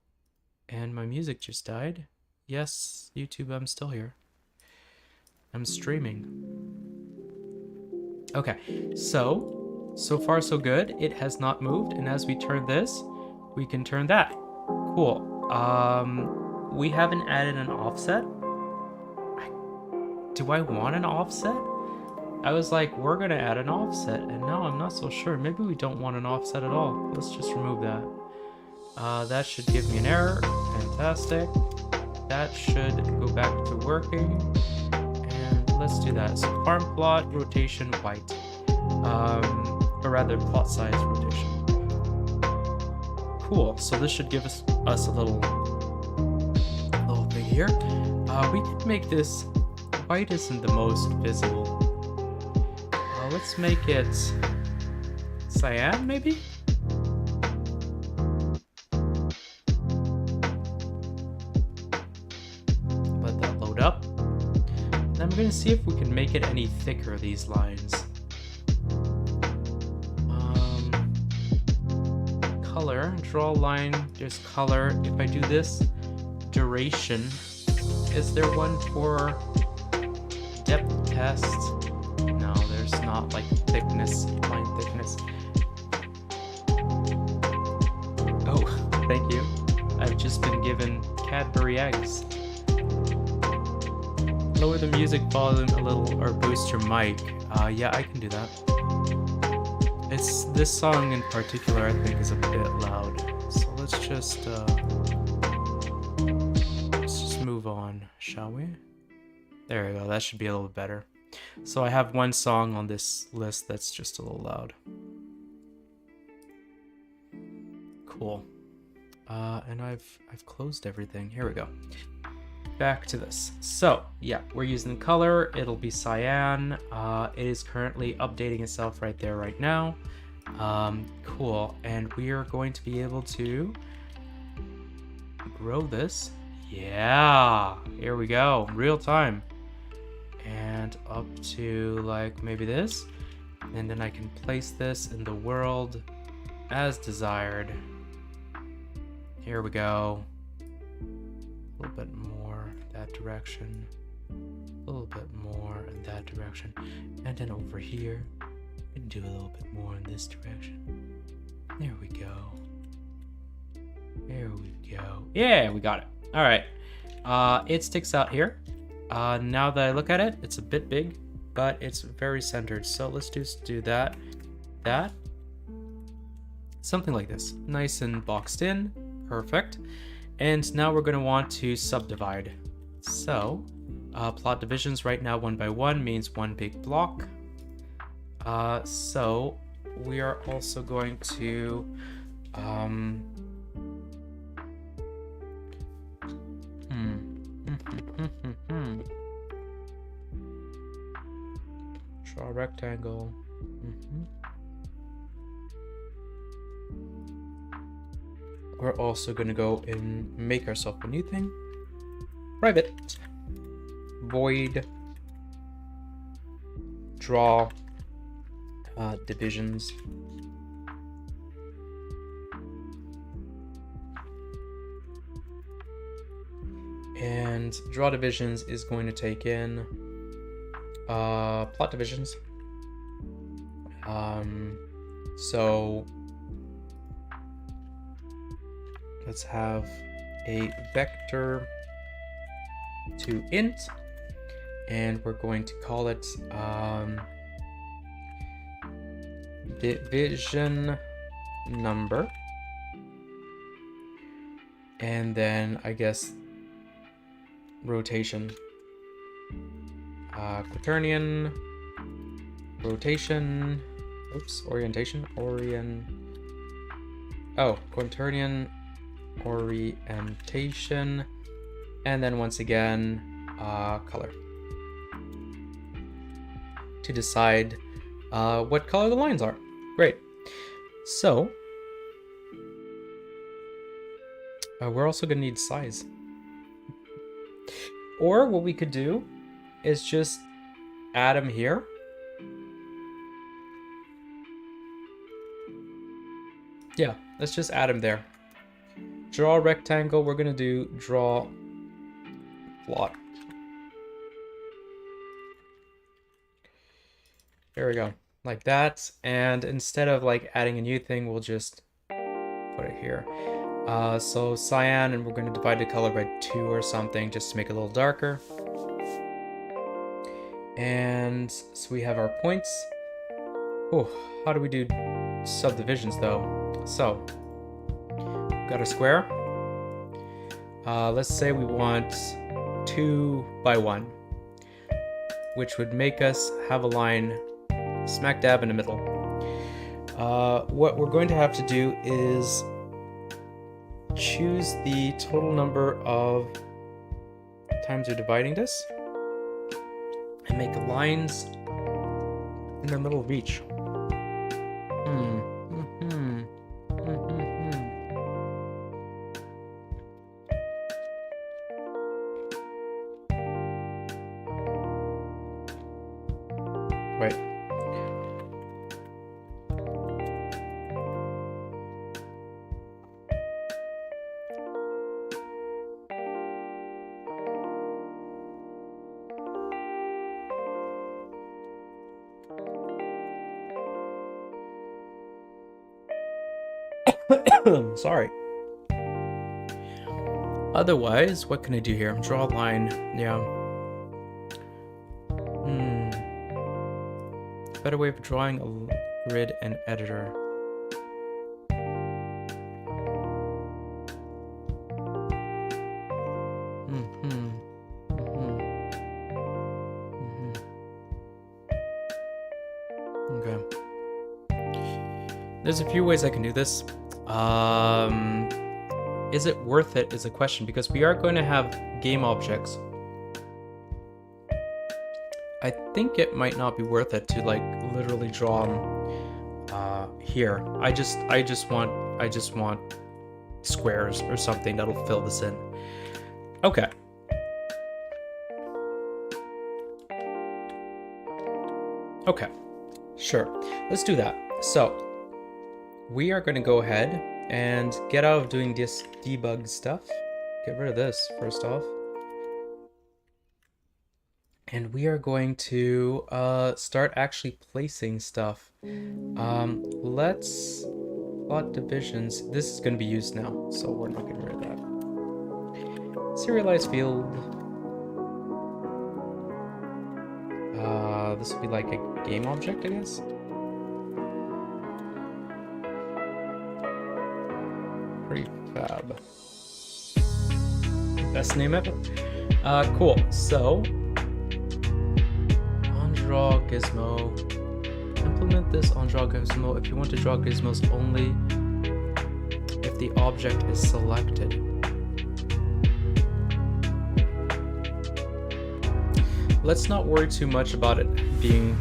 A: And my music just died. Yes, YouTube, I'm still here. I'm streaming. Okay, so far so good. It has not moved, and as we turn this, we can turn that. Cool. We haven't added an offset. do I want an offset? I was like, we're gonna add an offset, and now I'm not so sure. Maybe we don't want an offset at all. Let's just remove that. That should give me an error. Fantastic. That should go back to working. And let's do that. So farm plot rotation white. Or rather plot size rotation. Cool. So this should give us a little bit here. We could make this white isn't the most visible. Let's make it cyan, maybe? Let that load up. Then we're going to see if we can make it any thicker, these lines. Color, draw a line, there's color. If I do this, duration. Is there one for depth test? No, there's not, like thickness, line thickness. Oh, thank you. I've just been given Cadbury eggs. Lower the music volume a little or boost your mic. Yeah, I can do that. It's this song in particular, I think, is a bit loud. So let's just move on, shall we? There we go. That should be a little bit better. So I have one song on this list that's just a little loud. Cool. And I've closed everything. Here we go. Back to this. So yeah, we're using color. It'll be cyan. It is currently updating itself right there right now. Cool. And we are going to be able to grow this. Yeah, here we go. Real time. And up to like maybe this. And then I can place this in the world as desired. Here we go. A little bit more that direction. A little bit more in that direction. And then over here, we can do a little bit more in this direction. There we go. There we go. Yeah, we got it. All right. It sticks out here. Now that I look at it, it's a bit big, but it's very centered. So let's just do that. Something like this. Nice and boxed in. Perfect. And now we're going to want to subdivide. So plot divisions right now 1 by 1 means one big block. So we are also going to draw a rectangle. We're also going to go and make ourselves a new thing. Private void draw divisions. And draw divisions is going to take in plot divisions. So let's have a vector to int, and we're going to call it division number, and then I guess rotation, quaternion rotation, orientation, quaternion orientation, and then once again color to decide what color the lines are. Great. So we're also gonna need size. Or what we could do is just add them here. Yeah, let's just add them there. Draw rectangle, we're gonna do draw plot. There we go, like that. And instead of like adding a new thing, we'll just put it here. So cyan, and we're going to divide the color by 2 or something just to make it a little darker. And so we have our points. Oh, how do we do subdivisions though? So, got a square. Let's say we want 2 by 1, which would make us have a line smack dab in the middle. What we're going to have to do is choose the total number of times we're dividing this and make lines in the middle of each. Wait. Sorry. Otherwise, what can I do here? Draw a line. Yeah. Better way of drawing a grid and editor. Okay. There's a few ways I can do this. Is it worth it is a question, because we are going to have game objects. I think it might not be worth it to like literally draw them here. I just want squares or something that'll fill this in. Okay. Okay. Sure. Let's do that. So we are going to go ahead and get out of doing this debug stuff. Get rid of this first off. And we are going to start actually placing stuff. Let's plot divisions. This is going to be used now, so we're not getting rid of that. Serialized field. This will be like a game object, I guess. Prefab. Best name ever. Cool. So. Draw gizmo. Implement this on draw gizmo if you want to draw gizmos only if the object is selected. Let's not worry too much about it being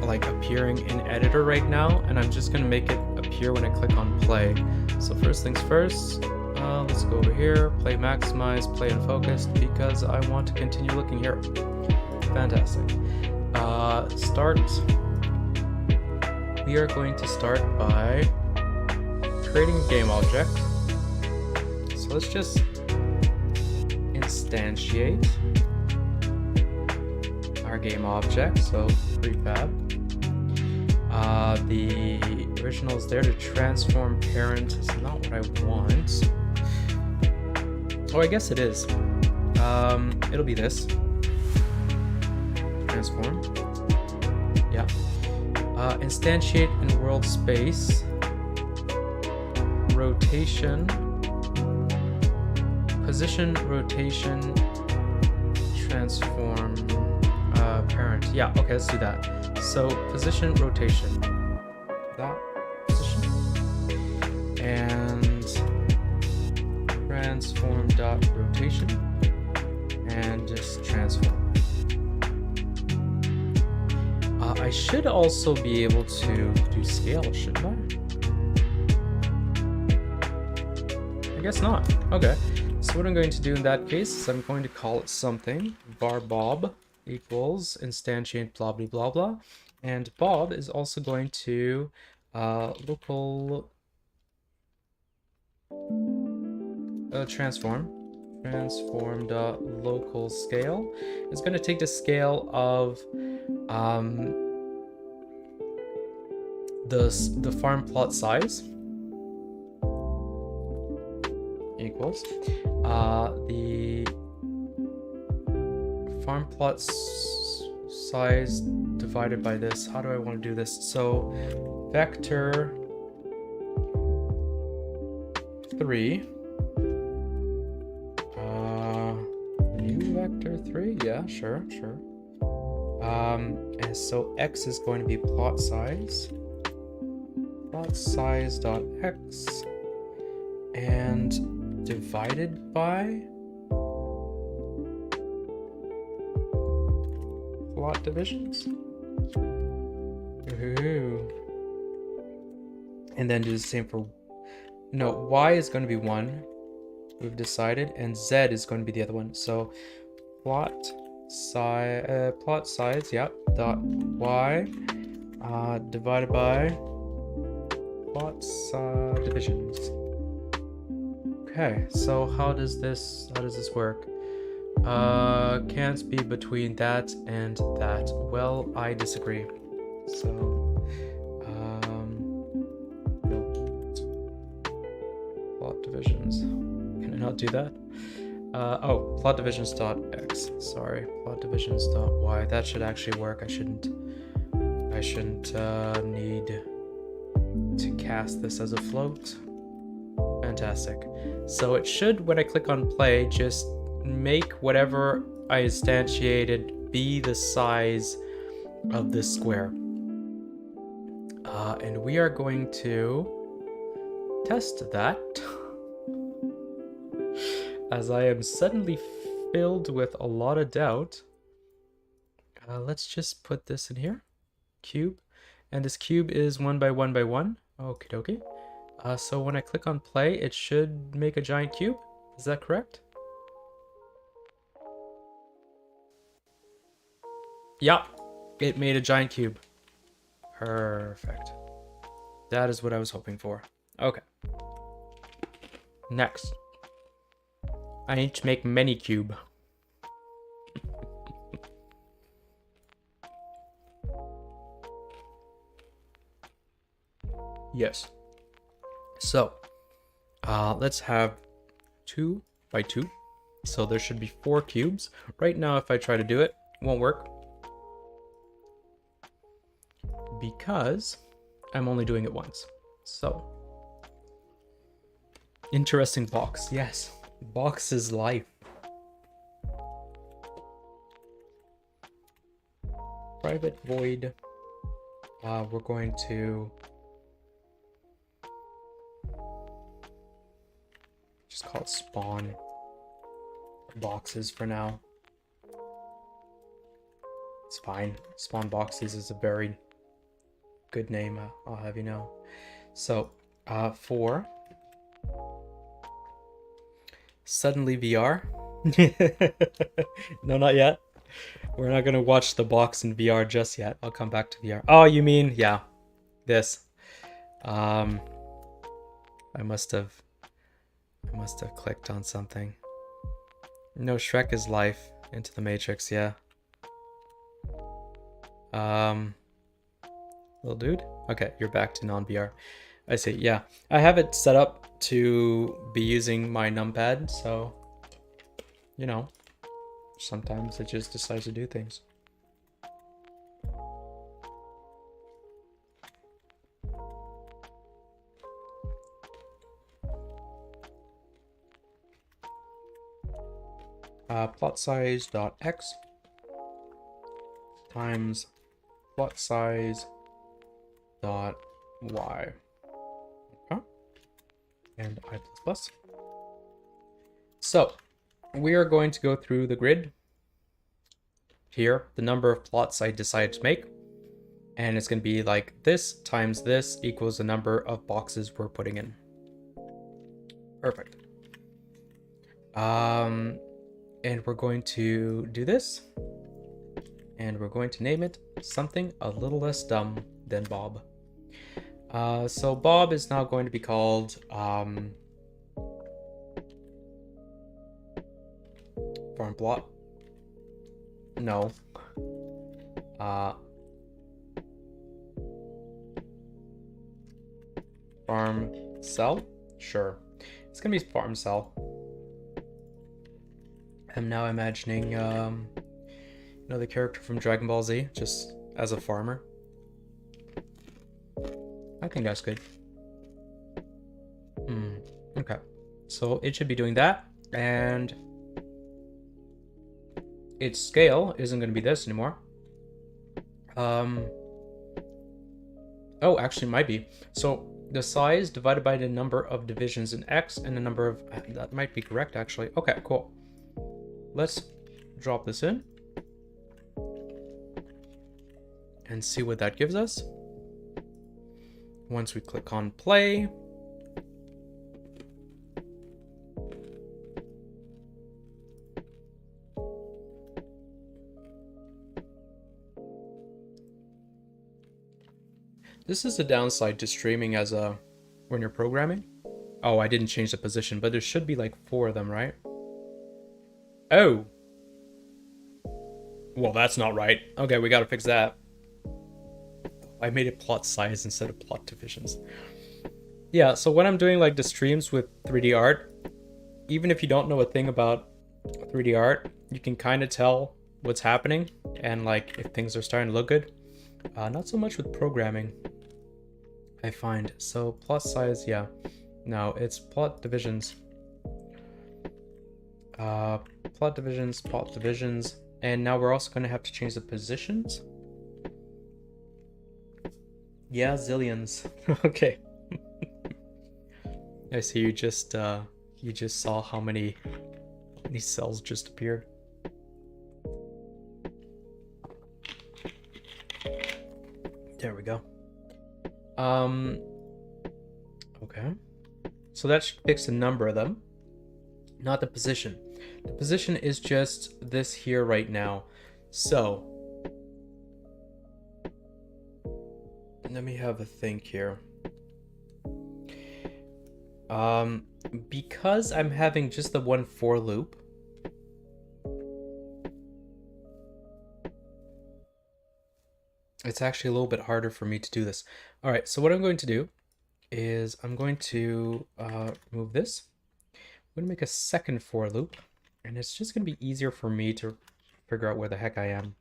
A: like appearing in editor right now, and I'm just gonna make it appear when I click on play. So first things first, let's go over here, play maximize, play unfocused, because I want to continue looking here. Fantastic. Start. We are going to start by creating a game object. So let's just instantiate our game object. So prefab. The original is there to transform parent. It's not what I want. Oh, I guess it is. It'll be this. Transform. Yeah. Instantiate in world space. Rotation. Position, rotation, transform, parent. Yeah, okay, let's do that. So position, rotation. That position. And transform dot rotation. And just transform. I should also be able to do scale, shouldn't I? I guess not. Okay. So what I'm going to do in that case is I'm going to call it something. Var bob equals instantiate blah blah blah blah. And bob is also going to local transform dot local scale. It's going to take the scale of the farm plot size equals the farm plot size divided by this. How do I want to do this? So vector 3. New vector 3? Yeah, sure. And so x is going to be plot size dot x, and divided by plot divisions. Ooh. And then do the same for, no, y is going to be 1, we've decided, and z is going to be the other one. So plot size, yeah, dot y divided by plot divisions. Okay, so how does this work? Can't be between that and that. Well, I disagree. So plot divisions. Can I not do that? Oh, plot divisions dot x. Sorry, plot divisions dot y. That should actually work. I shouldn't need to cast this as a float. Fantastic. So it should, when I click on play, just make whatever I instantiated be the size of this square. And we are going to test that. As I am suddenly filled with a lot of doubt. Let's just put this in here. Cube. And this cube is 1 by 1 by 1. Okie dokie. So when I click on play, it should make a giant cube. Is that correct? Yeah, it made a giant cube. Perfect. That is what I was hoping for. Okay. Next. I need to make many cube. Yes. So, let's have 2 by 2. So there should be 4 cubes. Right now, if I try to do it, it won't work. Because I'm only doing it once. So, interesting box. Yes, box is life. Private void. We're going to just call it spawn boxes for now. It's fine. Spawn boxes is a very good name, I'll have you know. So, for suddenly VR. No, not yet. We're not gonna watch the box in VR just yet. I'll come back to VR. Oh, you mean, yeah, this. I must have clicked on something. No, Shrek is life. Into the Matrix, yeah. Little dude? Okay, you're back to non-VR. I see, yeah. I have it set up to be using my numpad, so, you know, sometimes it just decides to do things. Plot size dot x times plot size dot y. Okay. And I++. So we are going to go through the grid here, the number of plots I decided to make, and it's going to be like this times this equals the number of boxes we're putting in. Perfect. And we're going to do this, and we're going to name it something a little less dumb than Bob. So Bob is now going to be called farm plot. No. Farm cell? Sure. It's gonna be farm cell. I'm now imagining, Another character from Dragon Ball Z, just as a farmer. I think that's good. Okay. So it should be doing that, and its scale isn't going to be this anymore. Oh, actually might be. So the size divided by the number of divisions in X and the number of... That might be correct, actually. Okay, cool. Let's drop this in and see what that gives us. Once we click on play, this is the downside to streaming as a when you're programming. Oh, I didn't change the position, but there should be like 4 of them, right? Oh. Well, that's not right. Okay, we gotta fix that. I made it plot size instead of plot divisions. Yeah, so when I'm doing like the streams with 3D art, even if you don't know a thing about 3D art, you can kind of tell what's happening and like if things are starting to look good. Not so much with programming, I find. So plot size, yeah. No, it's plot divisions. Plot divisions. And now we're also going to have to change the positions. Yeah, zillions. Okay. I see you just saw how many cells just appeared. There we go. Okay. So that should fix the number of them, not the position. The position is just this here right now. So let me have a think here. Because I'm having just the one for loop, it's actually a little bit harder for me to do this. All right, so what I'm going to do is I'm going to remove this. I'm going to make a second for loop, and it's just going to be easier for me to figure out where the heck I am.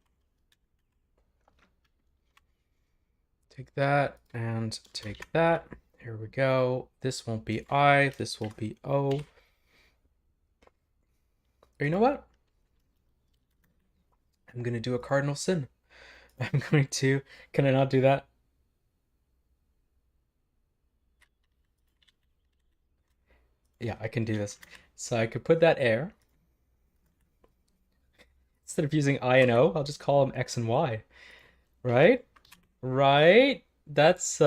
A: Take that and take that. Here we go. This won't be I, this will be O. Or you know what? I'm going to do a cardinal sin. I'm going to... Can I not do that? Yeah, I can do this. So I could put that air. Instead of using I and O, I'll just call them X and Y. Right? Right? That's,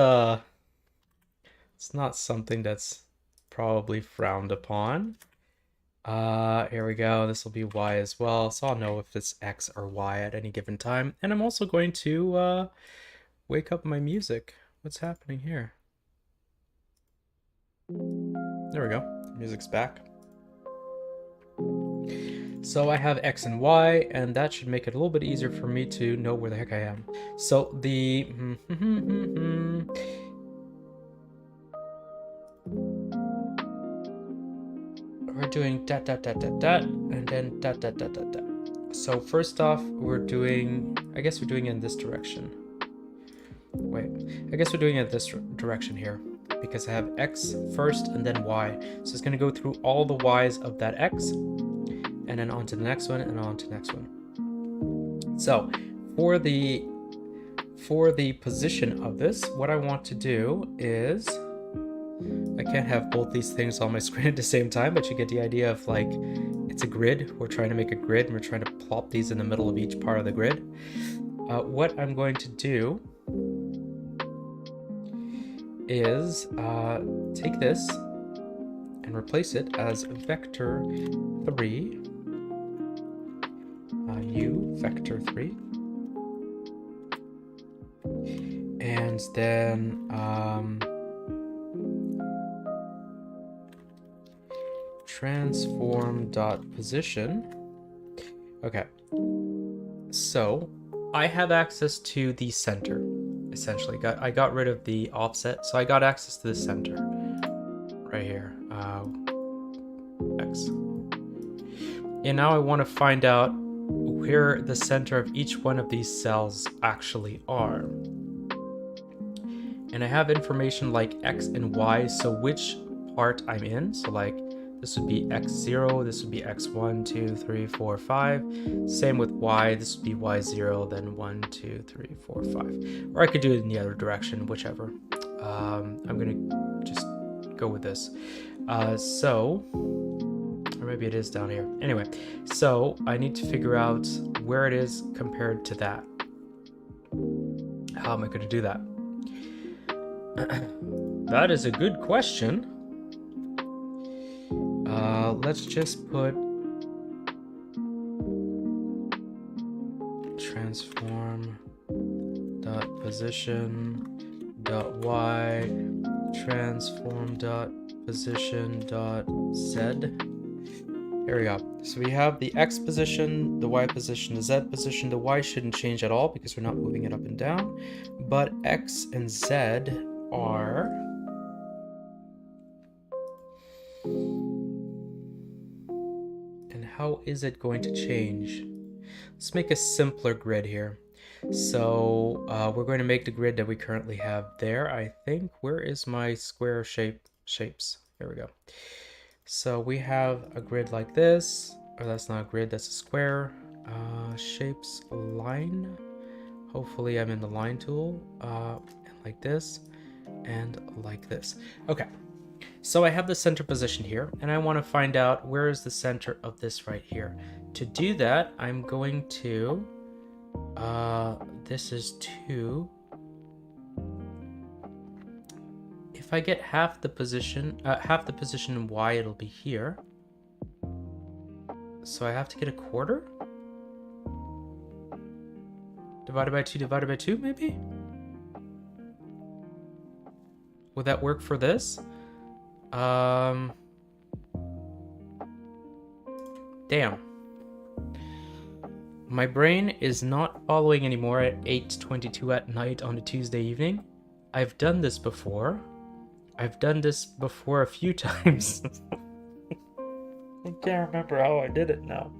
A: it's not something that's probably frowned upon. Here we go. This will be Y as well. So I'll know if it's X or Y at any given time. And I'm also going to, wake up my music. What's happening here? There we go. Music's back. So I have X and Y, and that should make it a little bit easier for me to know where the heck I am. So the... we're doing dot, dot, dot, dot, dot, and then dot, dot, dot, dot, dot. So first off, we're doing... I guess we're doing it in this direction. Wait, I guess we're doing it this direction here, because I have X first and then Y. So it's going to go through all the Y's of that X, and then on to the next one, and on to the next one. So for the position of this, what I want to do is, I can't have both these things on my screen at the same time, but you get the idea of like, it's a grid. We're trying to make a grid, and we're trying to plop these in the middle of each part of the grid. What I'm going to do is take this and replace it as vector 3, u vector 3, and then transform dot position. Okay, so I have access to the center. Essentially, I got rid of the offset, so I got access to the center right here, X. And now I want to find out where the center of each one of these cells actually are. And I have information like X and Y, so which part I'm in. So like this would be X0, this would be X1, 2, 3, 4, 5. Same with Y, this would be Y0, then 1, 2, 3, 4, 5. Or I could do it in the other direction, whichever. I'm gonna just go with this. Or maybe it is down here. Anyway, so I need to figure out where it is compared to that. How am I gonna do that? That is a good question. Let's just put transform dot position dot y transform dot position dot z. Here we go. So we have the x position, the y position, the z position. The y shouldn't change at all because we're not moving it up and down, but x and z are how is it going to change? Let's make a simpler grid here. So we're going to make the grid that we currently have there, I think. Where is my square shapes? Here we go. So we have a grid like this, or that's not a grid, that's a square. Shapes, line. Hopefully I'm in the line tool. And like this, and like this. Okay. So I have the center position here, and I want to find out where is the center of this right here. To do that, I'm going to, this is 2. If I get half the position in y, it'll be here. So I have to get a quarter? Divided by 2, maybe? Would that work for this? Damn. My brain is not following anymore at 8:22 at night on a Tuesday evening. I've done this before. I've done this before a few times. I can't remember how I did it now.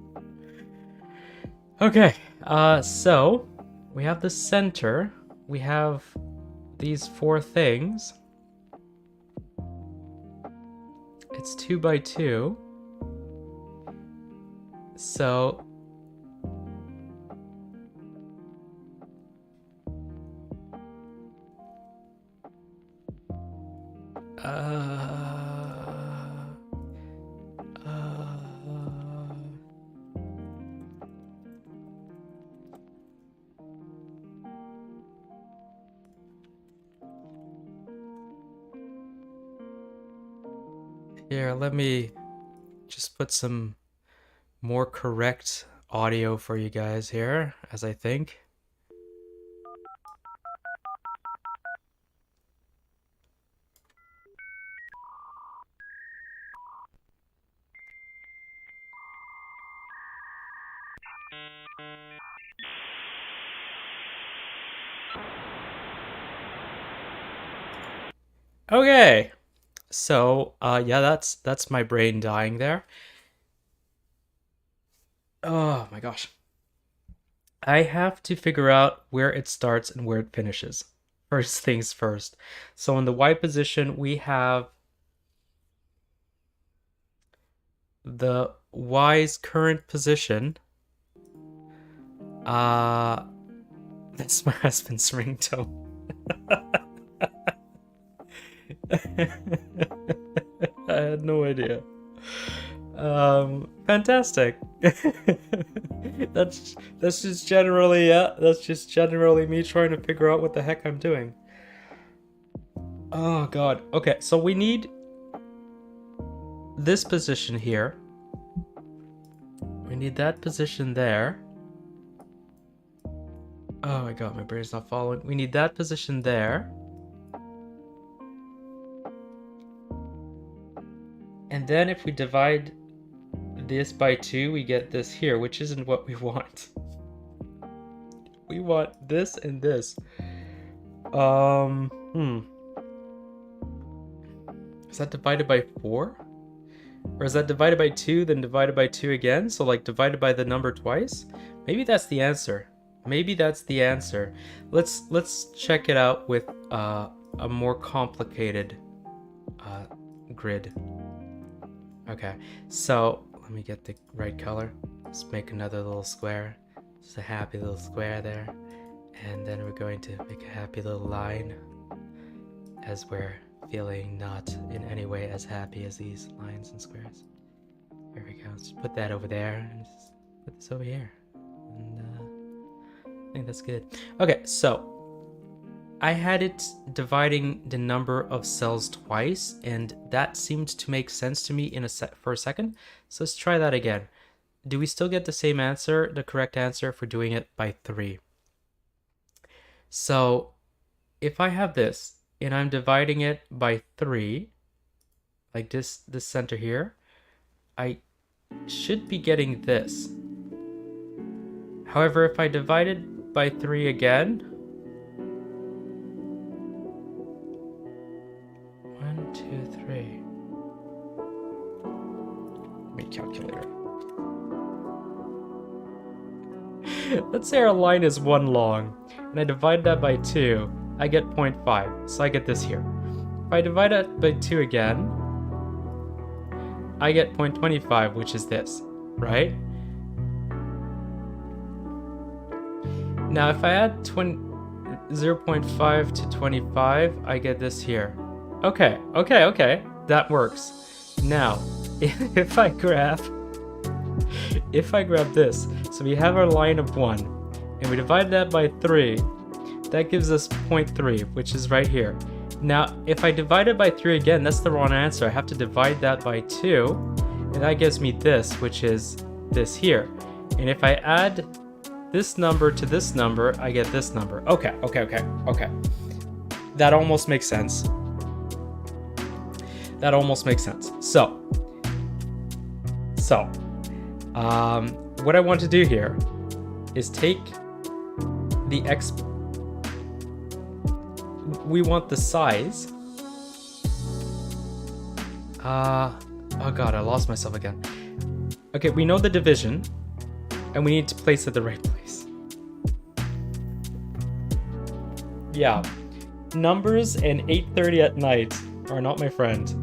A: Okay, so we have the center. We have these 4 things. It's 2 by 2. So here, let me just put some more correct audio for you guys here as I think. Okay. So, yeah, that's my brain dying there. Oh my gosh. I have to figure out where it starts and where it finishes. First things first. So in the Y position, we have the Y's current position. That's my husband's ringtone. I had no idea. Fantastic. That's just generally, yeah, that's just generally me trying to figure out what the heck I'm doing. Oh god. Okay, so we need this position here. We need that position there. Oh my god, my brain's not following. We need that position there. And then if we divide this by 2, we get this here, which isn't what we want. We want this and this. Is that divided by 4? Or is that divided by 2, then divided by 2 again? So like divided by the number twice? Maybe that's the answer. Maybe that's the answer. Let's check it out with a more complicated grid. Okay, so let me get the right color. Let's make another little square. Just a happy little square there. And then we're going to make a happy little line as we're feeling not in any way as happy as these lines and squares. There we go. Let's put that over there and just put this over here. And I think that's good. Okay, so I had it dividing the number of cells twice, and that seemed to make sense to me for a second. So let's try that again. Do we still get the same answer, the correct answer, for doing it by 3? So if I have this and I'm dividing it by 3, like this center here, I should be getting this. However, if I divide it by 3 again, 1, 2, 3. Let me calculator. Let's say our line is 1 long, and I divide that by 2, I get 0.5, so I get this here. If I divide it by 2 again, I get 0.25, which is this, right? Now if I add 0.5 to 25, I get this here. Okay, that works. Now, if I grab this, so we have our line of 1, and we divide that by 3, that gives us 0.3, which is right here. Now, if I divide it by 3 again, that's the wrong answer. I have to divide that by 2, and that gives me this, which is this here. And if I add this number to this number, I get this number. Okay. That almost makes sense. So, what I want to do here is take the we want the size. Oh god, I lost myself again. Okay, we know the division, and we need to place it the right place. Yeah, numbers and 8:30 at night are not my friend.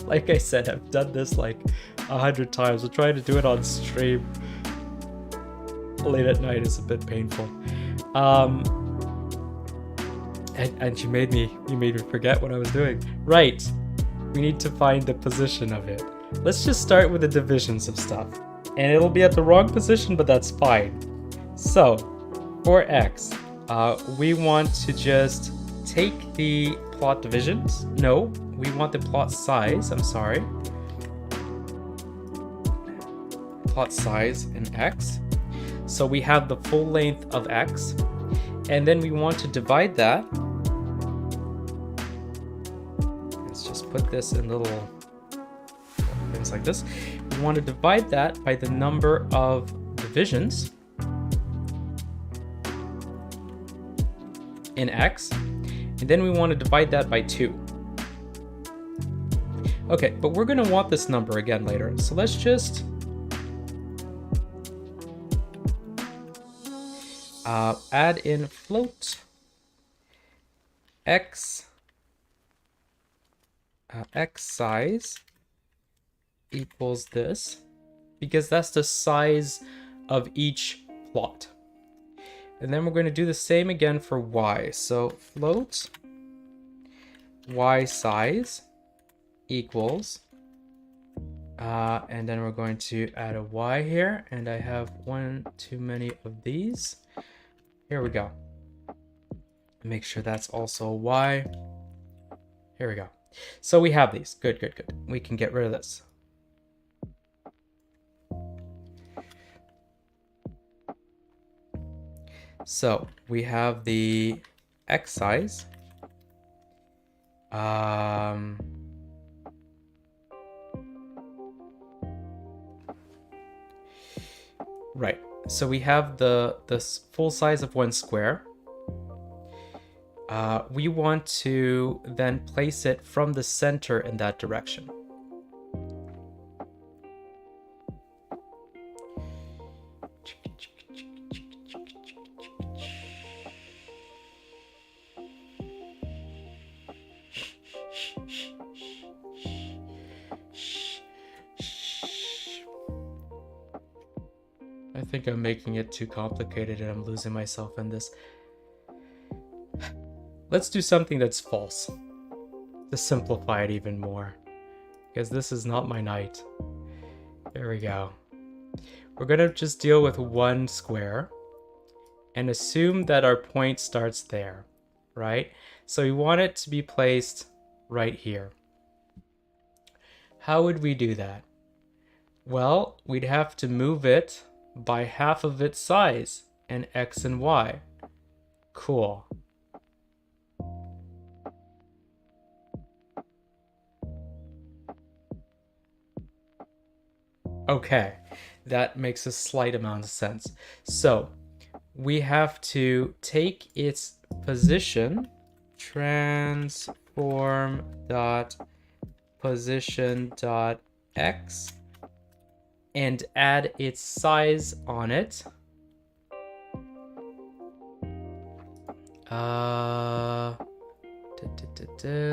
A: Like I said, I've done this like 100 times. I'm trying to do it on stream late at night is a bit painful. And you made me forget what I was doing. Right, we need to find the position of it. Let's just start with the divisions of stuff, and it'll be at the wrong position, but that's fine. So for x, we want to just take the plot divisions. No, we want the plot size. I'm sorry. Plot size in x. So we have the full length of x, and then we want to divide that. Let's just put this in little things like this. We want to divide that by the number of divisions in x, and then we want to divide that by 2. Okay, but we're going to want this number again later, so let's just add in float x size equals this, because that's the size of each plot. And then we're going to do the same again for y. So float y size equals, and then we're going to add a y here, and I have one too many of these. Here we go. Make sure that's also a y. Here we go. So we have these. Good. We can get rid of this. So we have the x size. Right. So we have the full size of 1 square. We want to then place it from the center in that direction. think I'm making it too complicated and I'm losing myself in this. Let's do something that's false to simplify it even more, because this is not my night. There we go. We're gonna just deal with one square and assume that our point starts there, right? So we want it to be placed right here. How would we do that? Well, we'd have to move it by half of its size in X and Y. Cool. Okay, that makes a slight amount of sense. So we have to take its position, transform dot position dot x, and add its size on it.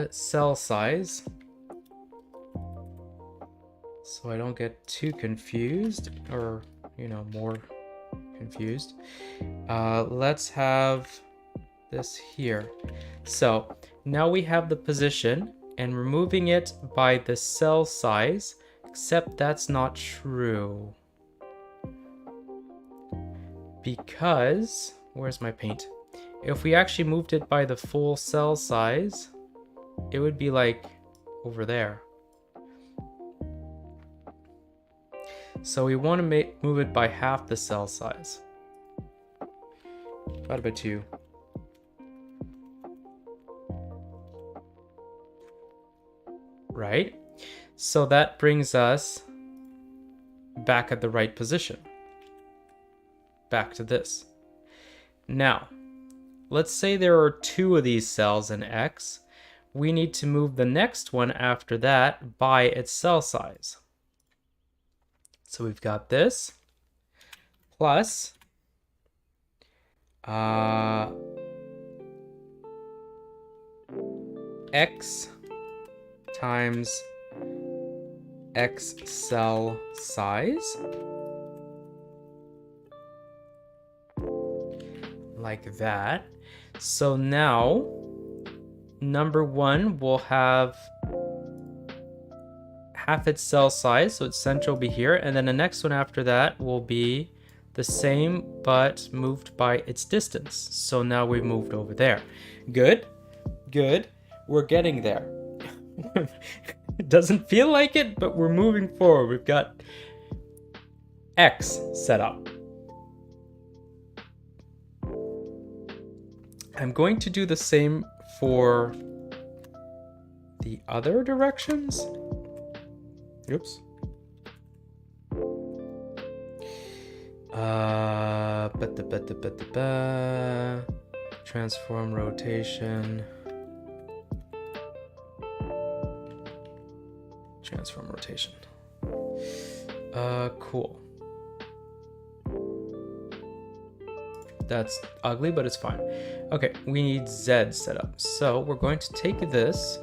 A: Cell size, so I don't get too confused, or more confused. Let's have this here. So now we have the position, and we're moving it by the cell size, except that's not true. Because, where's my paint? If we actually moved it by the full cell size, it would be like over there. So we want to move it by half the cell size. Divided by 2. Right? So that brings us back at the right position. Back to this. Now, let's say there are 2 of these cells in X. We need to move the next one after that by its cell size. So we've got this plus X times X cell size, like that. So now number 1 will have half its cell size, so its center will be here, and then the next one after that will be the same but moved by its distance. So now we've moved over there. Good, good, we're getting there. It doesn't feel like it, but we're moving forward. We've got X set up. I'm going to do the same for the other directions. Oops. Transform rotation. Transform rotation. Cool. That's ugly, but it's fine. Okay, we need Z set up. So we're going to take this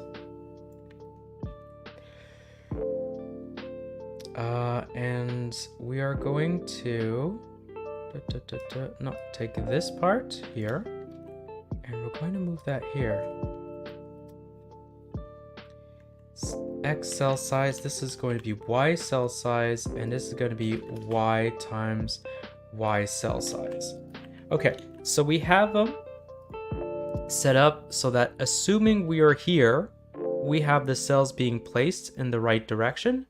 A: and we are going to take this part here, and we're going to move that here. X cell size, this is going to be Y cell size, and this is going to be Y times Y cell size. Okay, so we have them set up so that assuming we are here, we have the cells being placed in the right direction.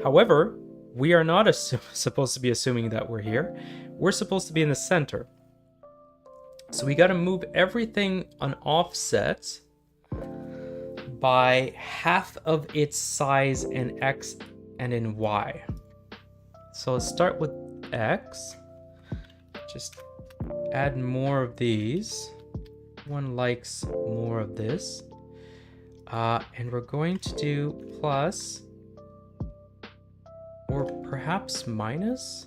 A: However, we are not supposed to be assuming that we're here. We're supposed to be in the center. So we got to move everything on offset by half of its size in X and in Y. So let's start with X. Just add more of these. One likes more of this. And we're going to do plus, or perhaps minus.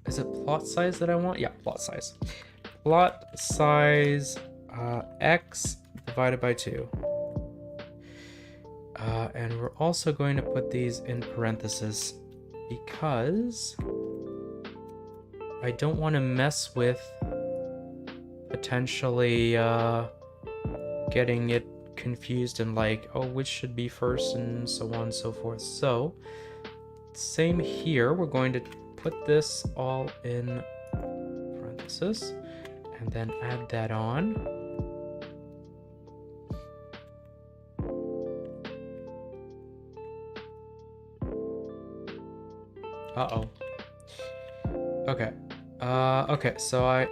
A: Is it plot size that I want? Yeah, plot size. Plot size X divided by 2. And we're also going to put these in parentheses because I don't want to mess with potentially getting it confused and like, oh, which should be first and so on and so forth. So same here, we're going to put this all in parentheses and then add that on. Uh-oh. Okay. Okay, so I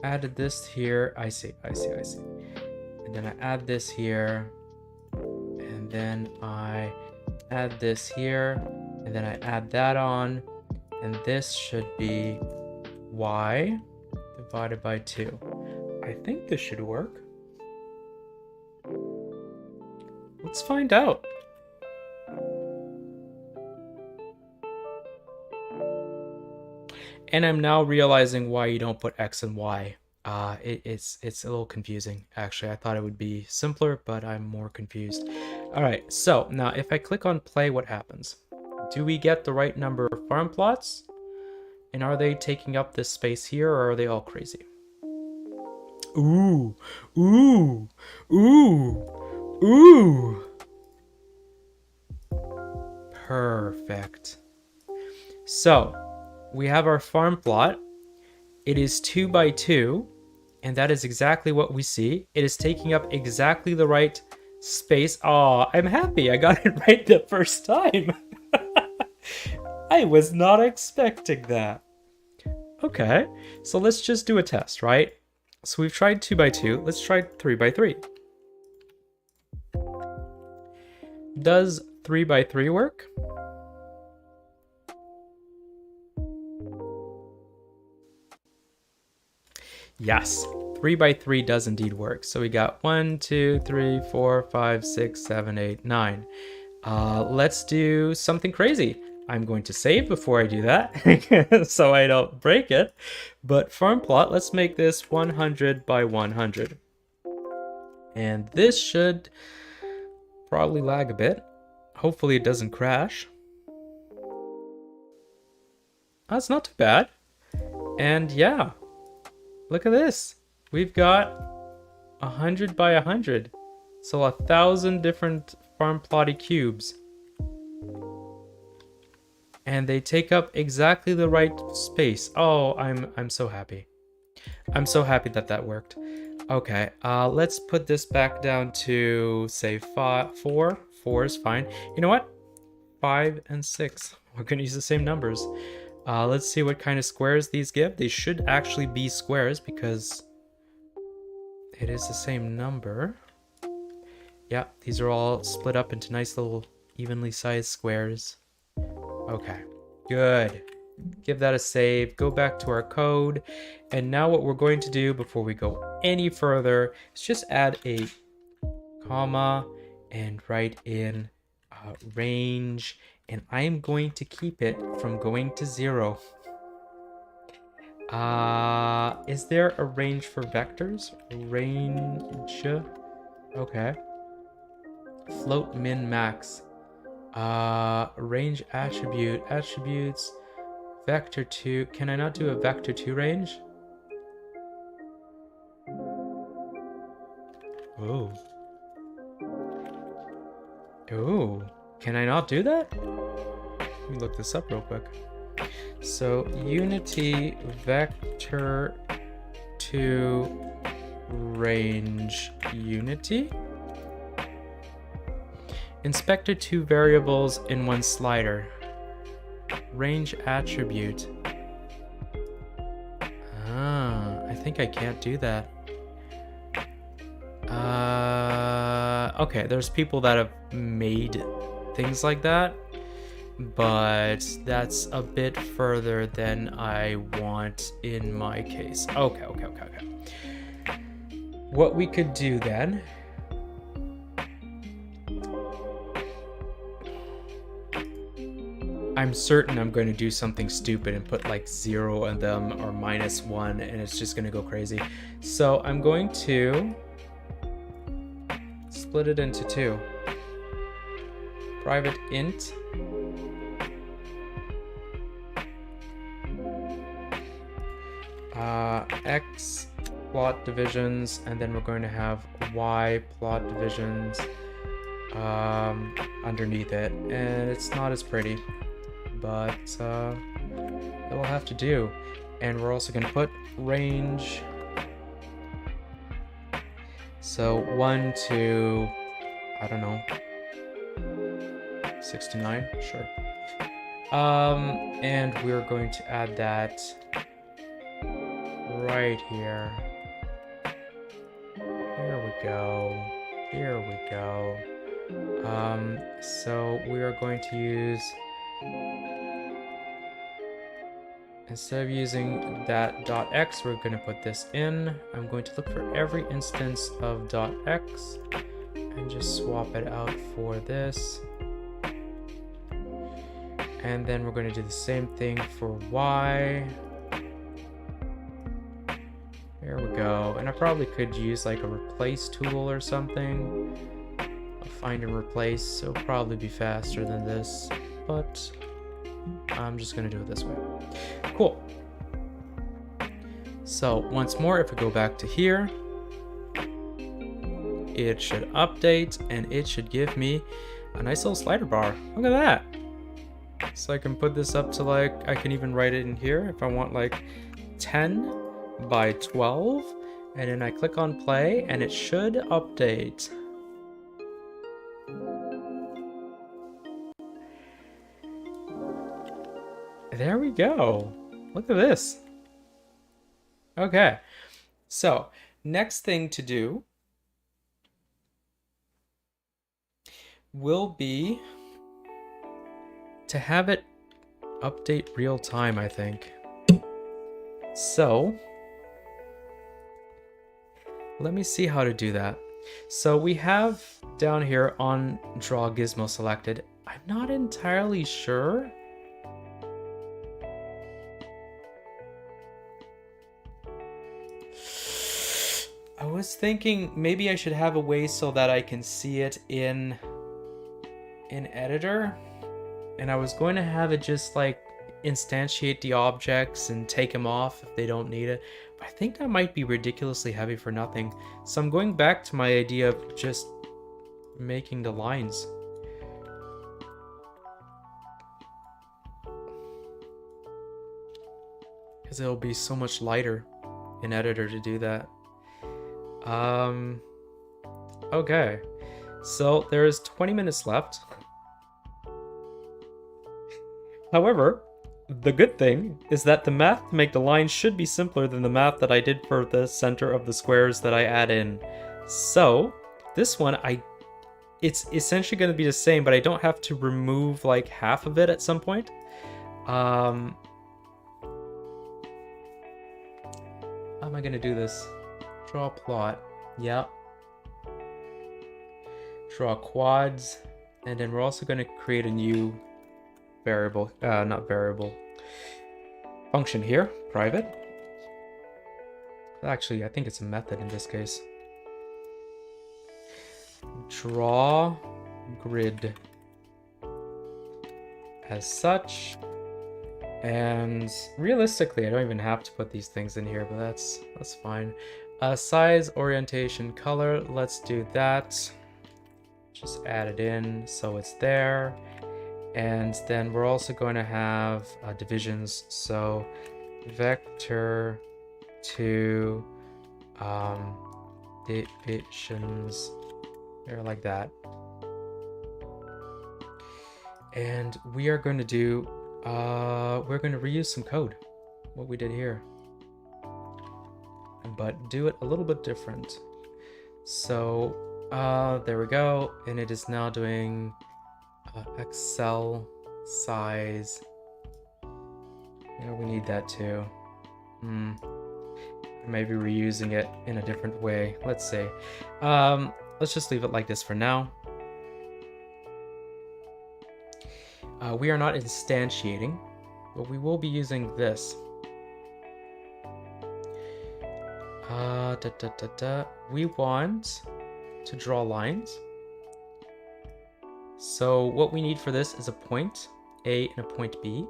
A: added this here. I see. And then I add this here. And then I add this here. And then I add that on. And this should be y divided by 2. I think this should work. Let's find out. And I'm now realizing why you don't put X and Y. It's a little confusing, actually. I thought it would be simpler, but I'm more confused. All right, so now if I click on play, what happens? Do we get the right number of farm plots? And are they taking up this space here, or are they all crazy? Ooh, ooh, ooh, ooh. Perfect. So we have our farm plot. It is 2 by 2, and that is exactly what we see. It is taking up exactly the right space. Oh, I'm happy I got it right the first time. I was not expecting that. Okay, so let's just do a test, right? So we've tried 2 by 2. Let's try 3 by 3. Does 3 by 3 work? Yes, 3 by 3 does indeed work. So we got 1, 2, 3, 4, 5, 6, 7, 8, 9. Let's do something crazy. I'm going to save before I do that so I don't break it. But farm plot, let's make this 100 by 100. And this should probably lag a bit. Hopefully it doesn't crash. That's not too bad. And yeah. Look at this. We've got 100 by 100. So 1,000 different farm plotty cubes. And they take up exactly the right space. Oh, I'm so happy. I'm so happy that that worked. Okay, let's put this back down to, say, 4. 4 is fine. You know what? 5 and 6. We're going to use the same numbers. Let's see what kind of squares these give. They should actually be squares because it is the same number. Yeah, these are all split up into nice little evenly sized squares. Okay, good. Give that a save, go back to our code. And now what we're going to do before we go any further is just add a comma and write in range. And I am going to keep it from going to 0. Is there a range for vectors? Range. Okay. Float min max. Range attribute. Attributes. Vector 2. Can I not do a vector 2 range? Oh. Oh. Can I not do that? Let me look this up real quick. So unity vector to range unity. Inspector 2 variables in one slider. Range attribute. I think I can't do that. Okay, there's people that have made things like that, but that's a bit further than I want in my case. Okay. What we could do then, I'm certain I'm going to do something stupid and put like 0 on them or -1, and it's just going to go crazy. So I'm going to split it into two. Private int x plot divisions, and then we're going to have y plot divisions underneath it, and it's not as pretty, but it will have to do. And we're also going to put range, so 1 to, I don't know, 69, sure. And we're going to add that right here. Here we go. Here we go. So we are going to use, instead of using that .x, we're going to put this in. I'm going to look for every instance of .x and just swap it out for this. And then we're going to do the same thing for y. There we go. And I probably could use like a replace tool or something. I'll find and replace, so it'll probably be faster than this, but I'm just going to do it this way. Cool. So once more, if we go back to here, it should update and it should give me a nice little slider bar. Look at that. So I can put this up to like, I can even write it in here if I want like 10 by 12, and then I click on play and it should update. There we go. Look at this. Okay, so next thing to do will be to have it update real time, I think. So let me see how to do that. So we have down here on draw gizmo selected. I'm not entirely sure. I was thinking maybe I should have a way so that I can see it in editor. And I was going to have it just like instantiate the objects and take them off if they don't need it. But I think that might be ridiculously heavy for nothing. So I'm going back to my idea of just making the lines. Because it'll be so much lighter in editor to do that. Okay. So there's 20 minutes left. However, the good thing is that the math to make the line should be simpler than the math that I did for the center of the squares that I add in. So this one, it's essentially going to be the same, but I don't have to remove like half of it at some point. How am I going to do this? Draw a plot. Yep. Draw quads. And then we're also going to create a new variable, not variable, function here, private. Actually, I think it's a method in this case. Draw grid as such. And realistically, I don't even have to put these things in here, but that's fine. Size, orientation, color, let's do that. Just add it in so it's there. And then we're also going to have divisions. So vector to divisions there, like that. And we are going to do we're going to reuse some code, what we did here, but do it a little bit different. So there we go, and it is now doing Excel size. Yeah, we need that too. Maybe reusing it in a different way. Let's see. Let's just leave it like this for now. We are not instantiating, but we will be using this. We want to draw lines. So what we need for this is a point A and a point B.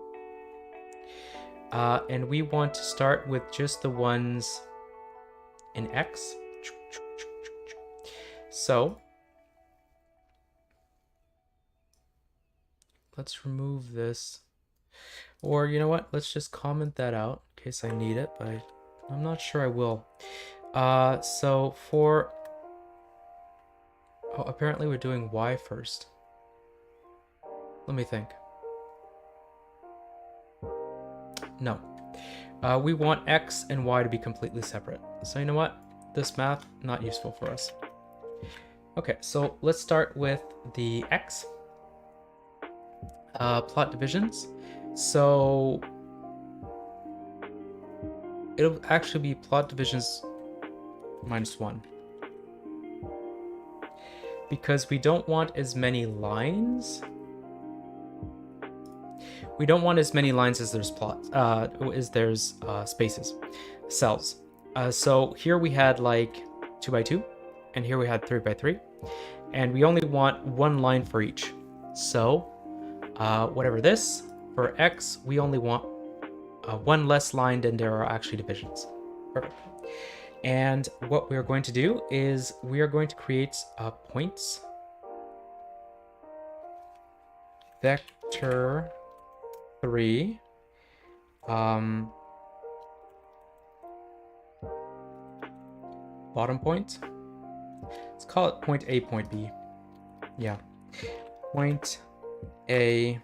A: And we want to start with just the ones in X. So let's remove this. Or you know what? Let's just comment that out in case I need it, but I'm not sure I will. So for... Oh, apparently we're doing Y first. Let me think. No. We want X and Y to be completely separate. So you know what? This math, not useful for us. Okay, so let's start with the X. Plot divisions. So it'll actually be plot divisions -1. Because we don't want as many lines. We don't want as many lines as there's spaces, cells. So here we had like 2 by 2, and here we had 3 by 3, and we only want 1 line for each. So whatever this, for X, we only want 1 less line than there are actually divisions. Perfect. And what we're going to do is we are going to create points vector 3 bottom point. Let's call it point A, point B. Yeah, point A.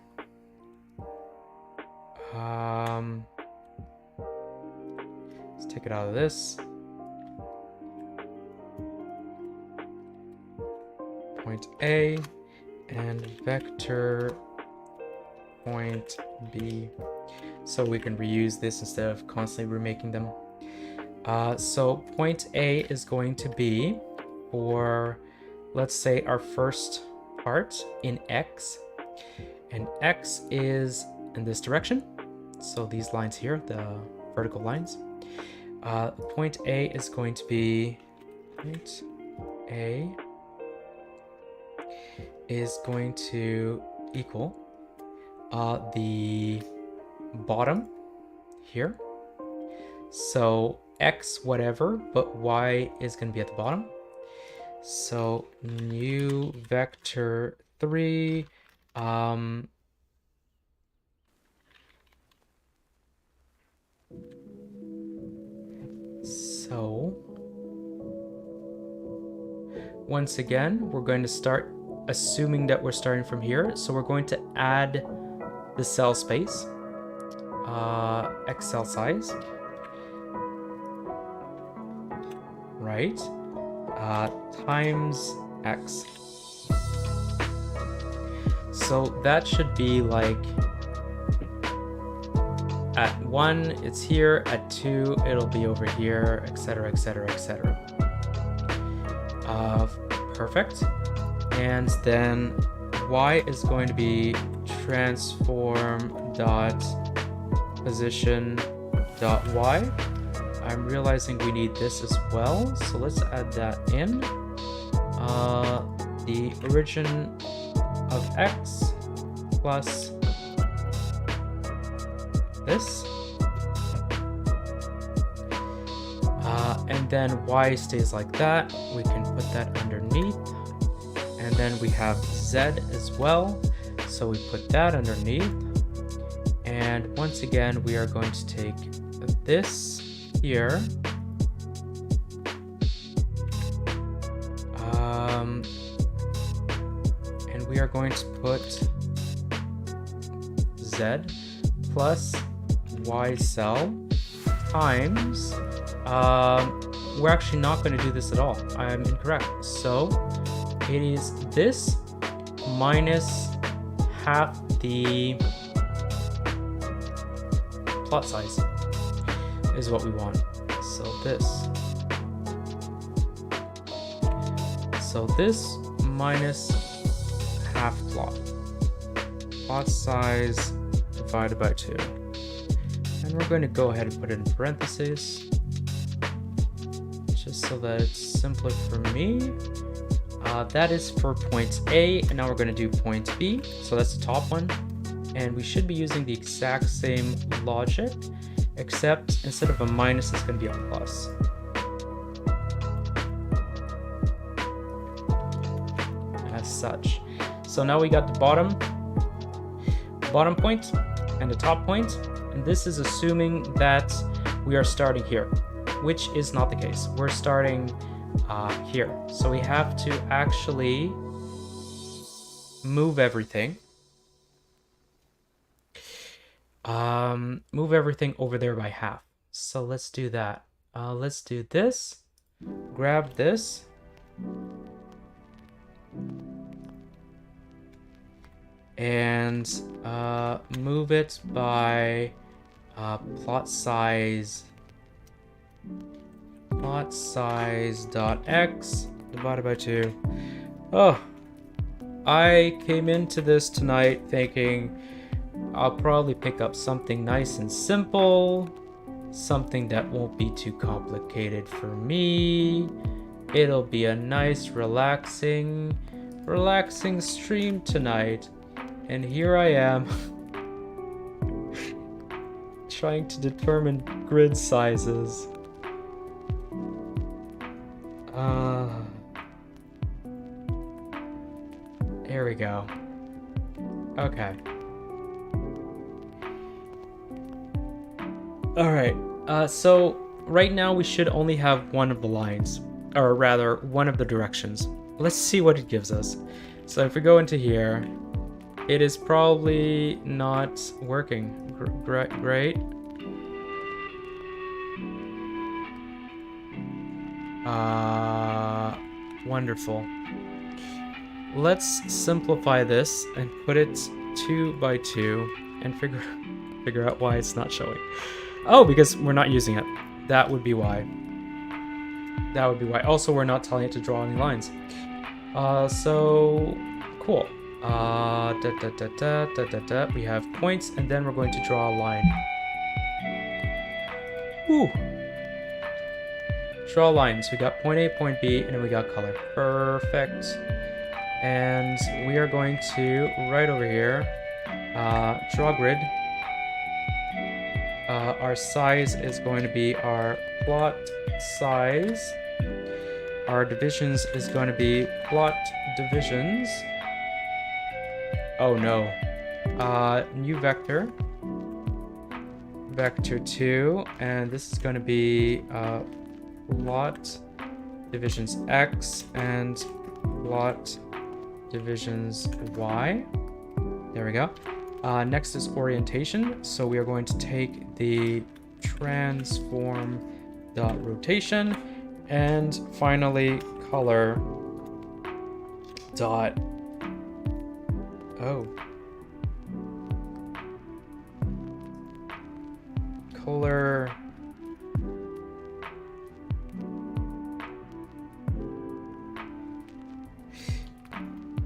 A: Let's take it out of this. Point A and vector point B, so we can reuse this instead of constantly remaking them. So point A is going to be for, let's say, our first part in X, and X is in this direction. So these lines here, the vertical lines. Point A is going to be, point A is going to equal the bottom here. So X whatever, but Y is going to be at the bottom. So new vector 3, so once again, we're going to start assuming that we're starting from here. So we're going to add the cell space, X cell size, right, times X. So that should be like, at 1, it's here, at 2, it'll be over here, etc., etc., etc. Perfect. And then Y is going to be transform dot position dot Y. I'm realizing we need this as well, so let's add that in. The origin of X plus this. And then Y stays like that. We can put that underneath. And then we have Z as well. So we put that underneath. And once again, we are going to take this here. And we are going to put Z plus Y cell times, we're actually not going to do this at all. I'm incorrect. So it is this minus half the plot size is what we want. So this minus half plot size divided by 2. And we're going to go ahead and put it in parentheses just so that it's simpler for me. That is for point A, and now we're going to do point B. So that's the top one. And we should be using the exact same logic, except instead of a minus, it's going to be a plus. As such. So now we got the bottom point and the top point, and this is assuming that we are starting here, which is not the case. We're starting here. So we have to actually move everything. Move everything over there by half. So let's do that. Let's do this. Grab this. And move it by plot size dot x divided by 2. Oh, I came into this tonight thinking I'll probably pick up something nice and simple, something that won't be too complicated for me. It'll be a nice relaxing stream tonight, and here I am trying to determine grid sizes. Here we go. Okay. All right. So right now we should only have one of the lines, or rather one of the directions. Let's see what it gives us. So if we go into here, it is probably not working. Great. Wonderful. Let's simplify this and put it 2 by 2 and figure out why it's not showing. Oh, because we're not using it. That would be why. Also, we're not telling it to draw any lines. So cool. We have points, and then we're going to draw a line. Woo! Draw lines. We got point A, point B, and then we got color. Perfect. And we are going to, right over here, draw grid. Our size is going to be our plot size. Our divisions is going to be plot divisions. Oh no. New vector. Vector 2. And this is going to be plot divisions X and plot divisions Y. There we go. Next is orientation. So we are going to take the transform dot rotation, and finally color dot color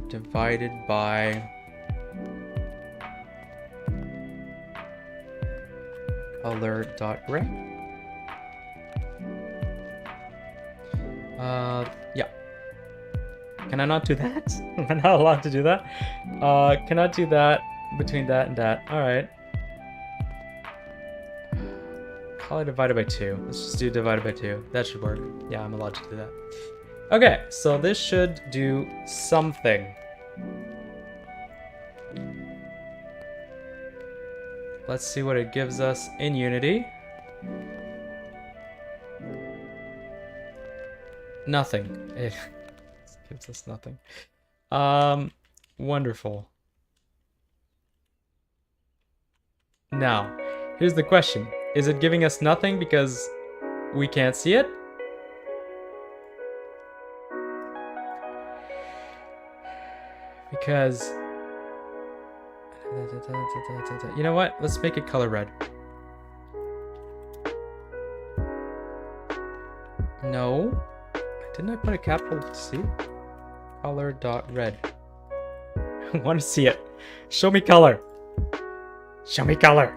A: divided by color dot gray. Yeah. Can I not do that? Am I not allowed to do that? Cannot do that between that and that. All right. Color divided by 2. Let's just do divided by 2. That should work. Yeah, I'm allowed to do that. Okay, so this should do something. Let's see what it gives us in Unity. Nothing. It gives us nothing. Wonderful. Now, here's the question. Is it giving us nothing because we can't see it? Because... you know what? Let's make it color red. No. Didn't I put a capital C? Color dot red. I want to see it. Show me color. Show me color.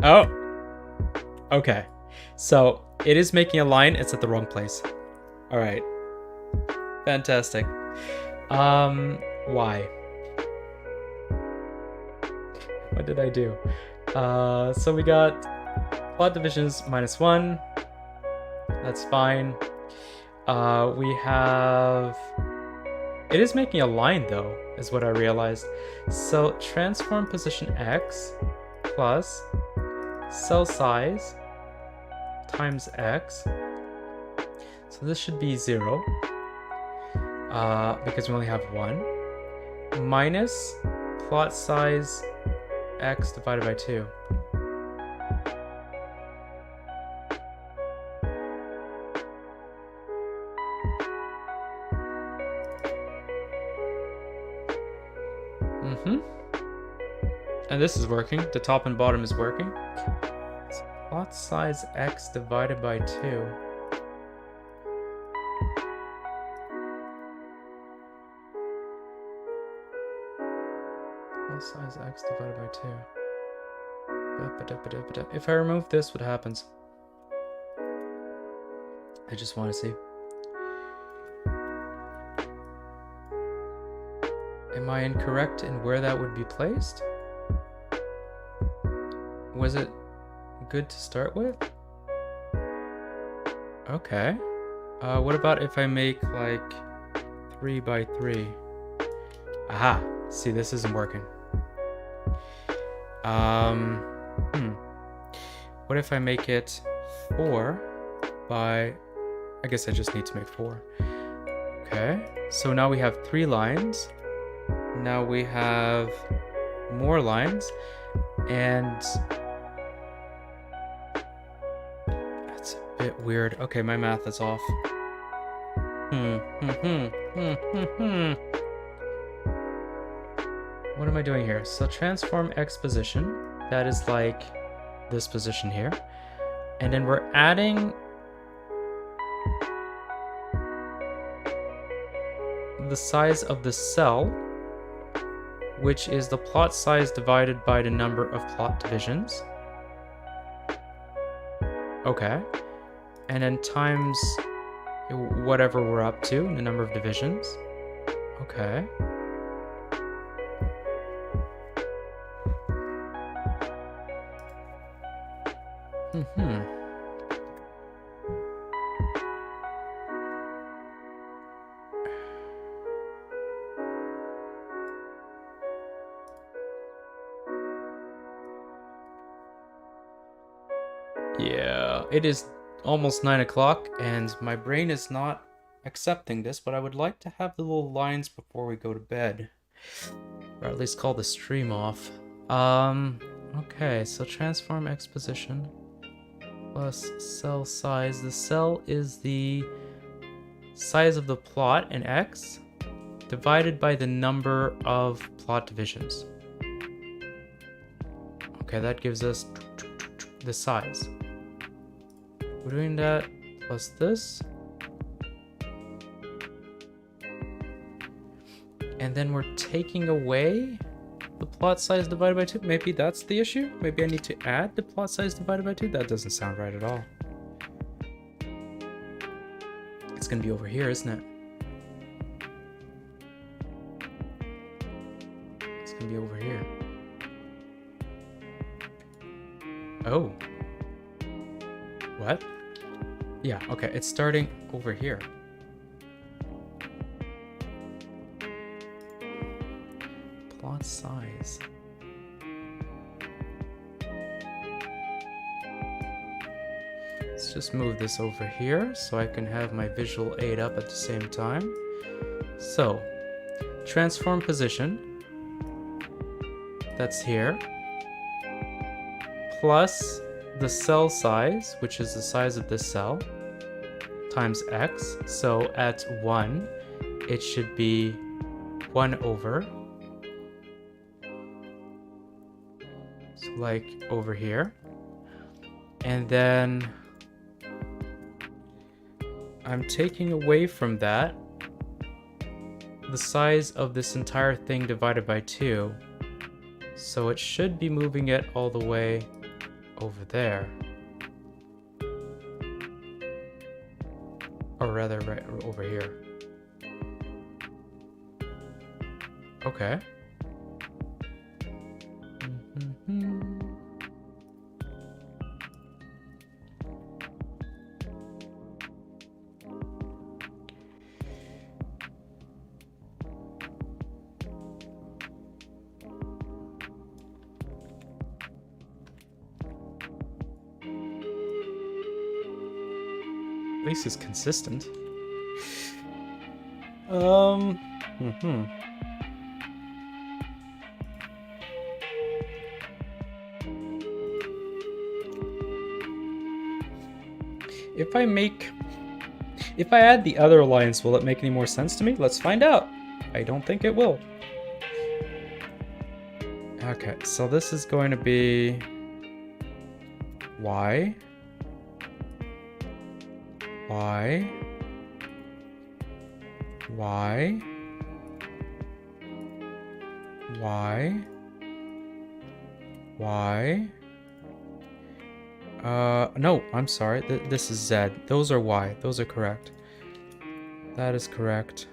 A: Oh. Okay. So it is making a line, it's at the wrong place. All right, fantastic. Why? What did I do? So we got plot divisions -1. That's fine. We have... It is making a line though, is what I realized. So transform position X plus cell size times X. So this should be 0, because we only have 1, minus plot size X divided by 2. And this is working. The top and bottom is working. So plot size X divided by 2. Plot size X divided by 2. If I remove this, what happens? I just want to see. Am I incorrect in where that would be placed? Was it good to start with? Okay. What about if I make like 3 by 3? Aha! See, this isn't working. What if I make it 4 by... I guess I just need to make 4. Okay. So now we have 3 lines. Now we have more lines. And... that's a bit weird. Okay, my math is off. What am I doing here? So transform X position. That is like this position here. And then we're adding the size of the cell, which is the plot size divided by the number of plot divisions. Okay. And then times whatever we're up to, the number of divisions. Okay. Yeah, it is almost 9 o'clock and my brain is not accepting this, but I would like to have the little lines before we go to bed. Or at least call the stream off. Okay, so transform X position plus cell size. The cell is the size of the plot in X divided by the number of plot divisions. Okay, that gives us the size. We're doing that plus this. And then we're taking away the plot size divided by 2. Maybe that's the issue? Maybe I need to add the plot size divided by 2? That doesn't sound right at all. It's gonna be over here, isn't it? It's gonna be over here. Oh. What? Yeah, okay, it's starting over here. Plot size. Let's just move this over here so I can have my visual aid up at the same time. So, transform position. That's here. Plus the cell size, which is the size of this cell, times X. So at 1, it should be 1 over. So like over here. And then I'm taking away from that the size of this entire thing divided by 2. So it should be moving it all the way over there. Or rather, right over here. Okay. At least it's consistent. If I add the other alliance, will it make any more sense to me? Let's find out. I don't think it will. Okay, so this is going to be Y. Y. Y. Y. Y. No, I'm sorry. This is Z. Those are Y. Those are correct. That is correct.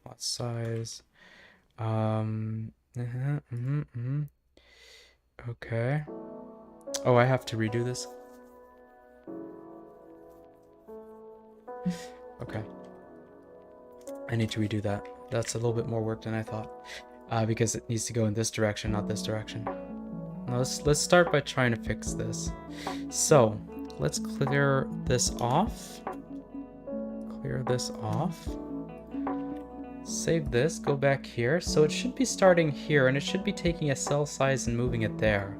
A: Lot size. Okay. Oh, I have to redo this. Okay. I need to redo that. That's a little bit more work than I thought. Because it needs to go in this direction, not this direction. Now let's start by trying to fix this. So, let's clear this off. Clear this off. Save this, go back here. So it should be starting here, and it should be taking a cell size and moving it there.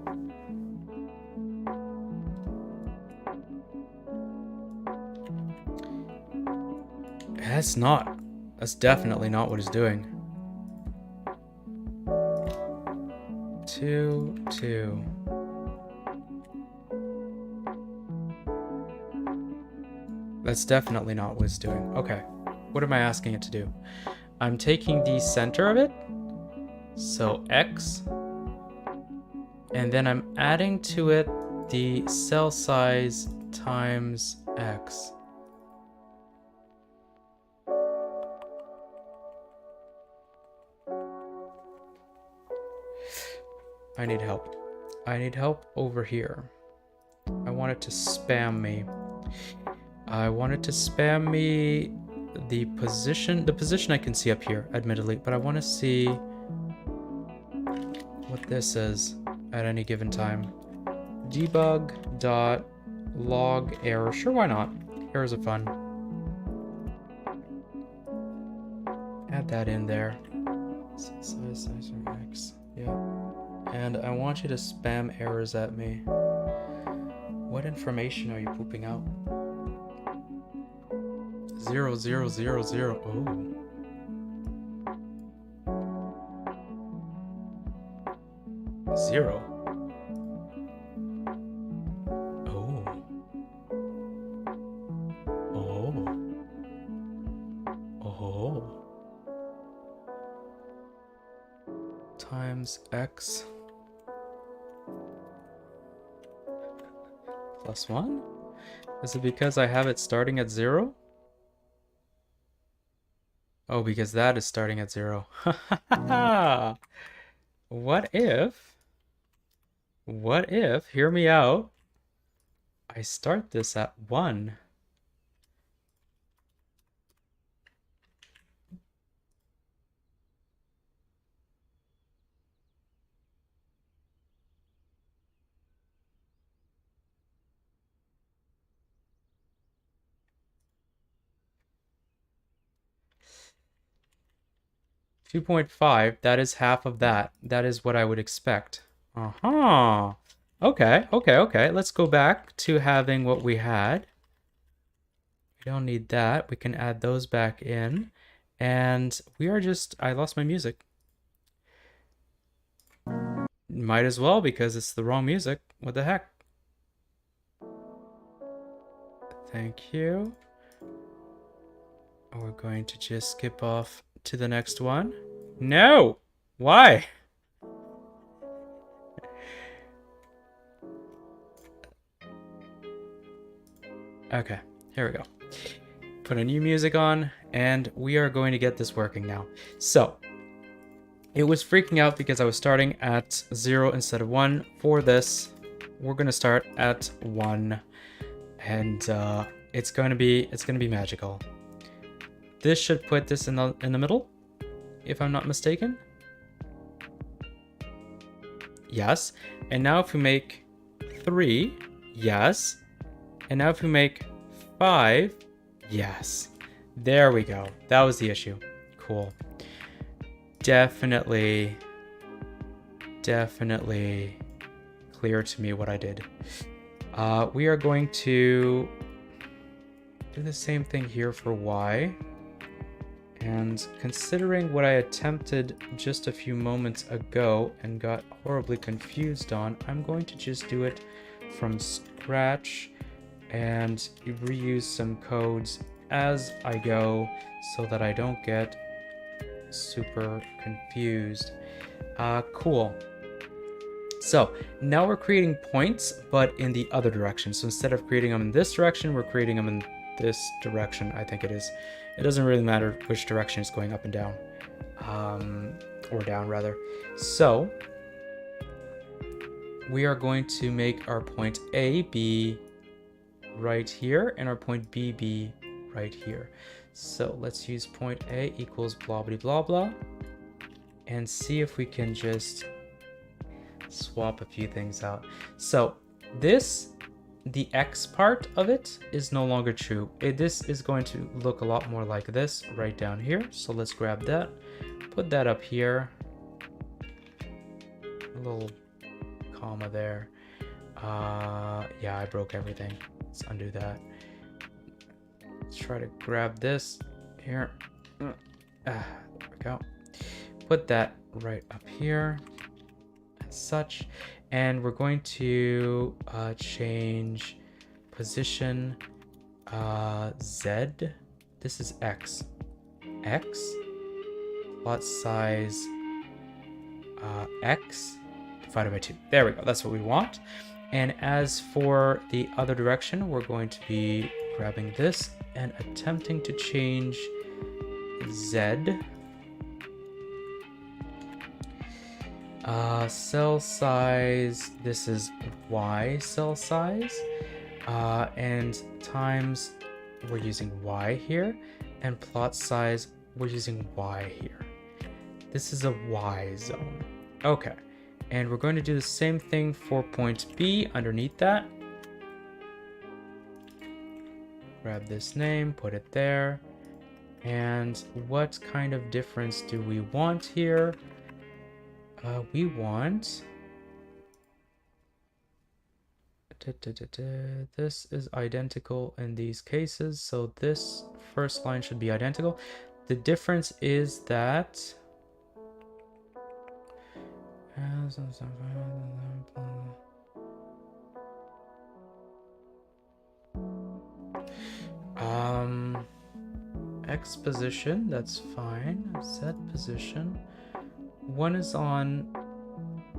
A: That's definitely not what it's doing. 2, 2. That's definitely not what it's doing. Okay, what am I asking it to do? I'm taking the center of it, so X, and then I'm adding to it the cell size times X. I need help. I need help over here. I want it to spam me. I want it to spam me the position I can see up here, admittedly, but I want to see what this is at any given time. Debug.log error. Sure, why not? Errors are fun. Add that in there. Size from X. Yeah. And I want you to spam errors at me. What information are you pooping out? 0, 0, 0, 0. Oh. Zero. Oh. Oh. Oh. Times X. Plus 1? Is it because I have it starting at 0? Oh, because that is starting at 0. What if, hear me out, I start this at 1? $2.5, that is half of that. That is what I would expect. Uh-huh. Okay. Let's go back to having what we had. We don't need that. We can add those back in. And we are just... I lost my music. Might as well, because it's the wrong music. What the heck? Thank you. We're going to just skip off to the next one. No! Why? Okay, here we go. put a new music on, and we are going to get this working now. So it was freaking out because I was starting at 0 instead of 1. For this, we're gonna start at 1, and it's gonna be magical. This should put this in the middle, if I'm not mistaken. Yes. And now if we make 3, yes. And now if we make 5, yes. There we go. That was the issue. Cool. Definitely clear to me what I did. We are going to do the same thing here for Y. And considering what I attempted just a few moments ago and got horribly confused on, I'm going to just do it from scratch and reuse some codes as I go so that I don't get super confused. Cool. So now we're creating points, but in the other direction. So instead of creating them in this direction, we're creating them in this direction, I think it is. It doesn't really matter which direction it's going up and down, or down rather. So we are going to make our point A be right here and our point B be right here. So let's use point A equals blah blah blah blah and see if we can just swap a few things out. So this, the X part of it is no longer true. This is going to look a lot more like this right down here. So let's grab that, put that up here, a little comma there. Yeah, I broke everything. Let's undo that. Let's try to grab this here. There we go. Put that right up here as such. And we're going to change position Z. This is X. X. Plot size X divided by 2. There we go. That's what we want. And as for the other direction, we're going to be grabbing this and attempting to change Z. Cell size, this is Y cell size, and times, we're using Y here, and plot size, we're using Y here. This is a Y zone. Okay, and we're going to do the same thing for point B underneath that. Grab this name, put it there, and what kind of difference do we want here? We want this is identical in these cases, so this first line should be identical. The difference is that X position, that's fine. Z position. One is on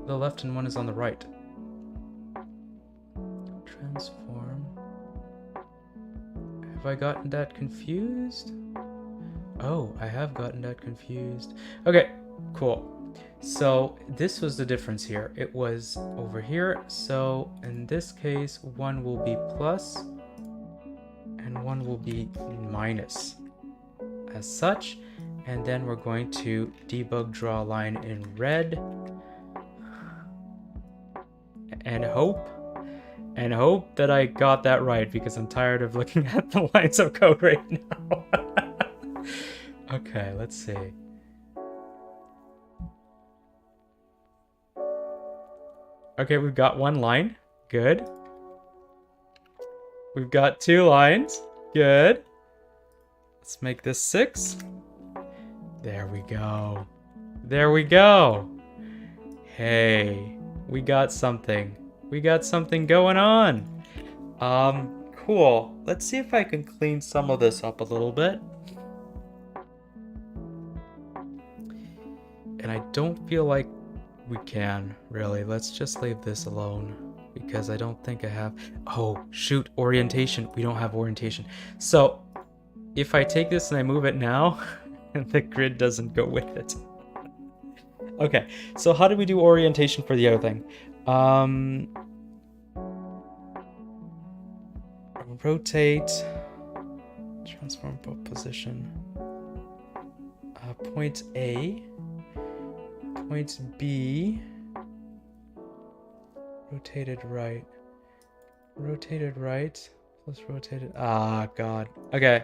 A: the left and one is on the right. Transform. Have I gotten that confused? Oh, I have gotten that confused. Okay, cool. So this was the difference here. It was over here. So in this case, one will be plus and one will be minus as such. And then we're going to debug draw a line in red and hope that I got that right, because I'm tired of looking at the lines of code right now. Okay, let's see. Okay, we've got one line. Good. We've got 2 lines. Good. Let's make this 6. There we go. There we go. Hey, we got something. We got something going on. Cool. Let's see if I can clean some of this up a little bit. And I don't feel like we can, really. Let's just leave this alone, because I don't think I have... Oh, shoot, orientation. We don't have orientation. So, if I take this and I move it now, the grid doesn't go with it. Okay, so how do we do orientation for the other thing? Rotate, transform position. Point A, point B, rotated right, plus rotated, god. Okay,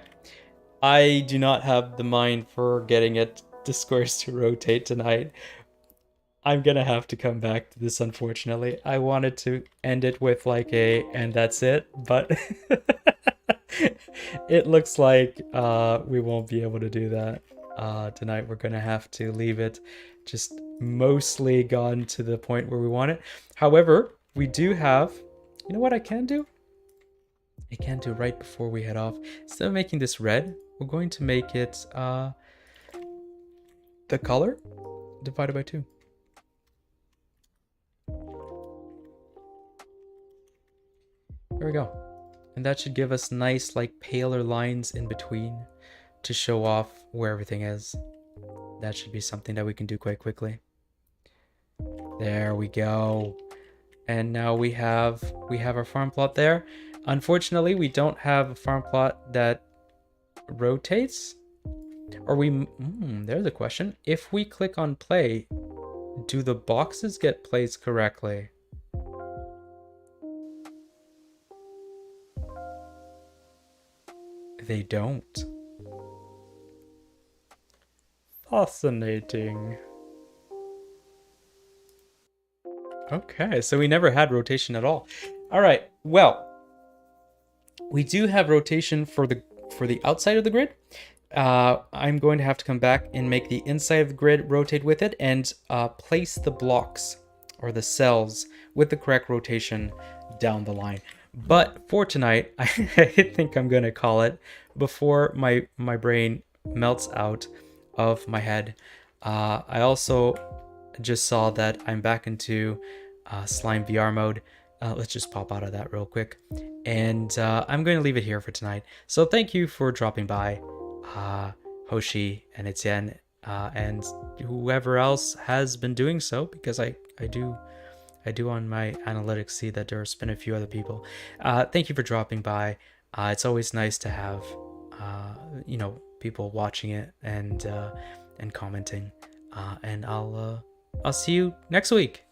A: I do not have the mind for getting it to squares to rotate tonight. I'm gonna have to come back to this, unfortunately. I wanted to end it with like a, and that's it, but it looks like we won't be able to do that tonight. We're gonna have to leave it just mostly gone to the point where we want it. However, we do have, you know what I can do? I can do right before we head off. Instead of making this red, we're going to make it the color divided by 2. There we go. And that should give us nice, like, paler lines in between to show off where everything is. That should be something that we can do quite quickly. There we go. And now we have our farm plot there. Unfortunately, we don't have a farm plot that rotates. Or there's a question. If we click on play, do the boxes get placed correctly? They don't. Fascinating. Okay, so we never had rotation at all. All right, well, we do have rotation for the outside of the grid. I'm going to have to come back and make the inside of the grid rotate with it and place the blocks or the cells with the correct rotation down the line. But for tonight, I think I'm going to call it before my brain melts out of my head. I also just saw that I'm back into Slime VR mode. Let's just pop out of that real quick. And I'm going to leave it here for tonight. So thank you for dropping by, Hoshi and Etienne, and whoever else has been doing so, because I do on my analytics see that there's been a few other people. Thank you for dropping by. It's always nice to have people watching it and commenting. And I'll see you next week.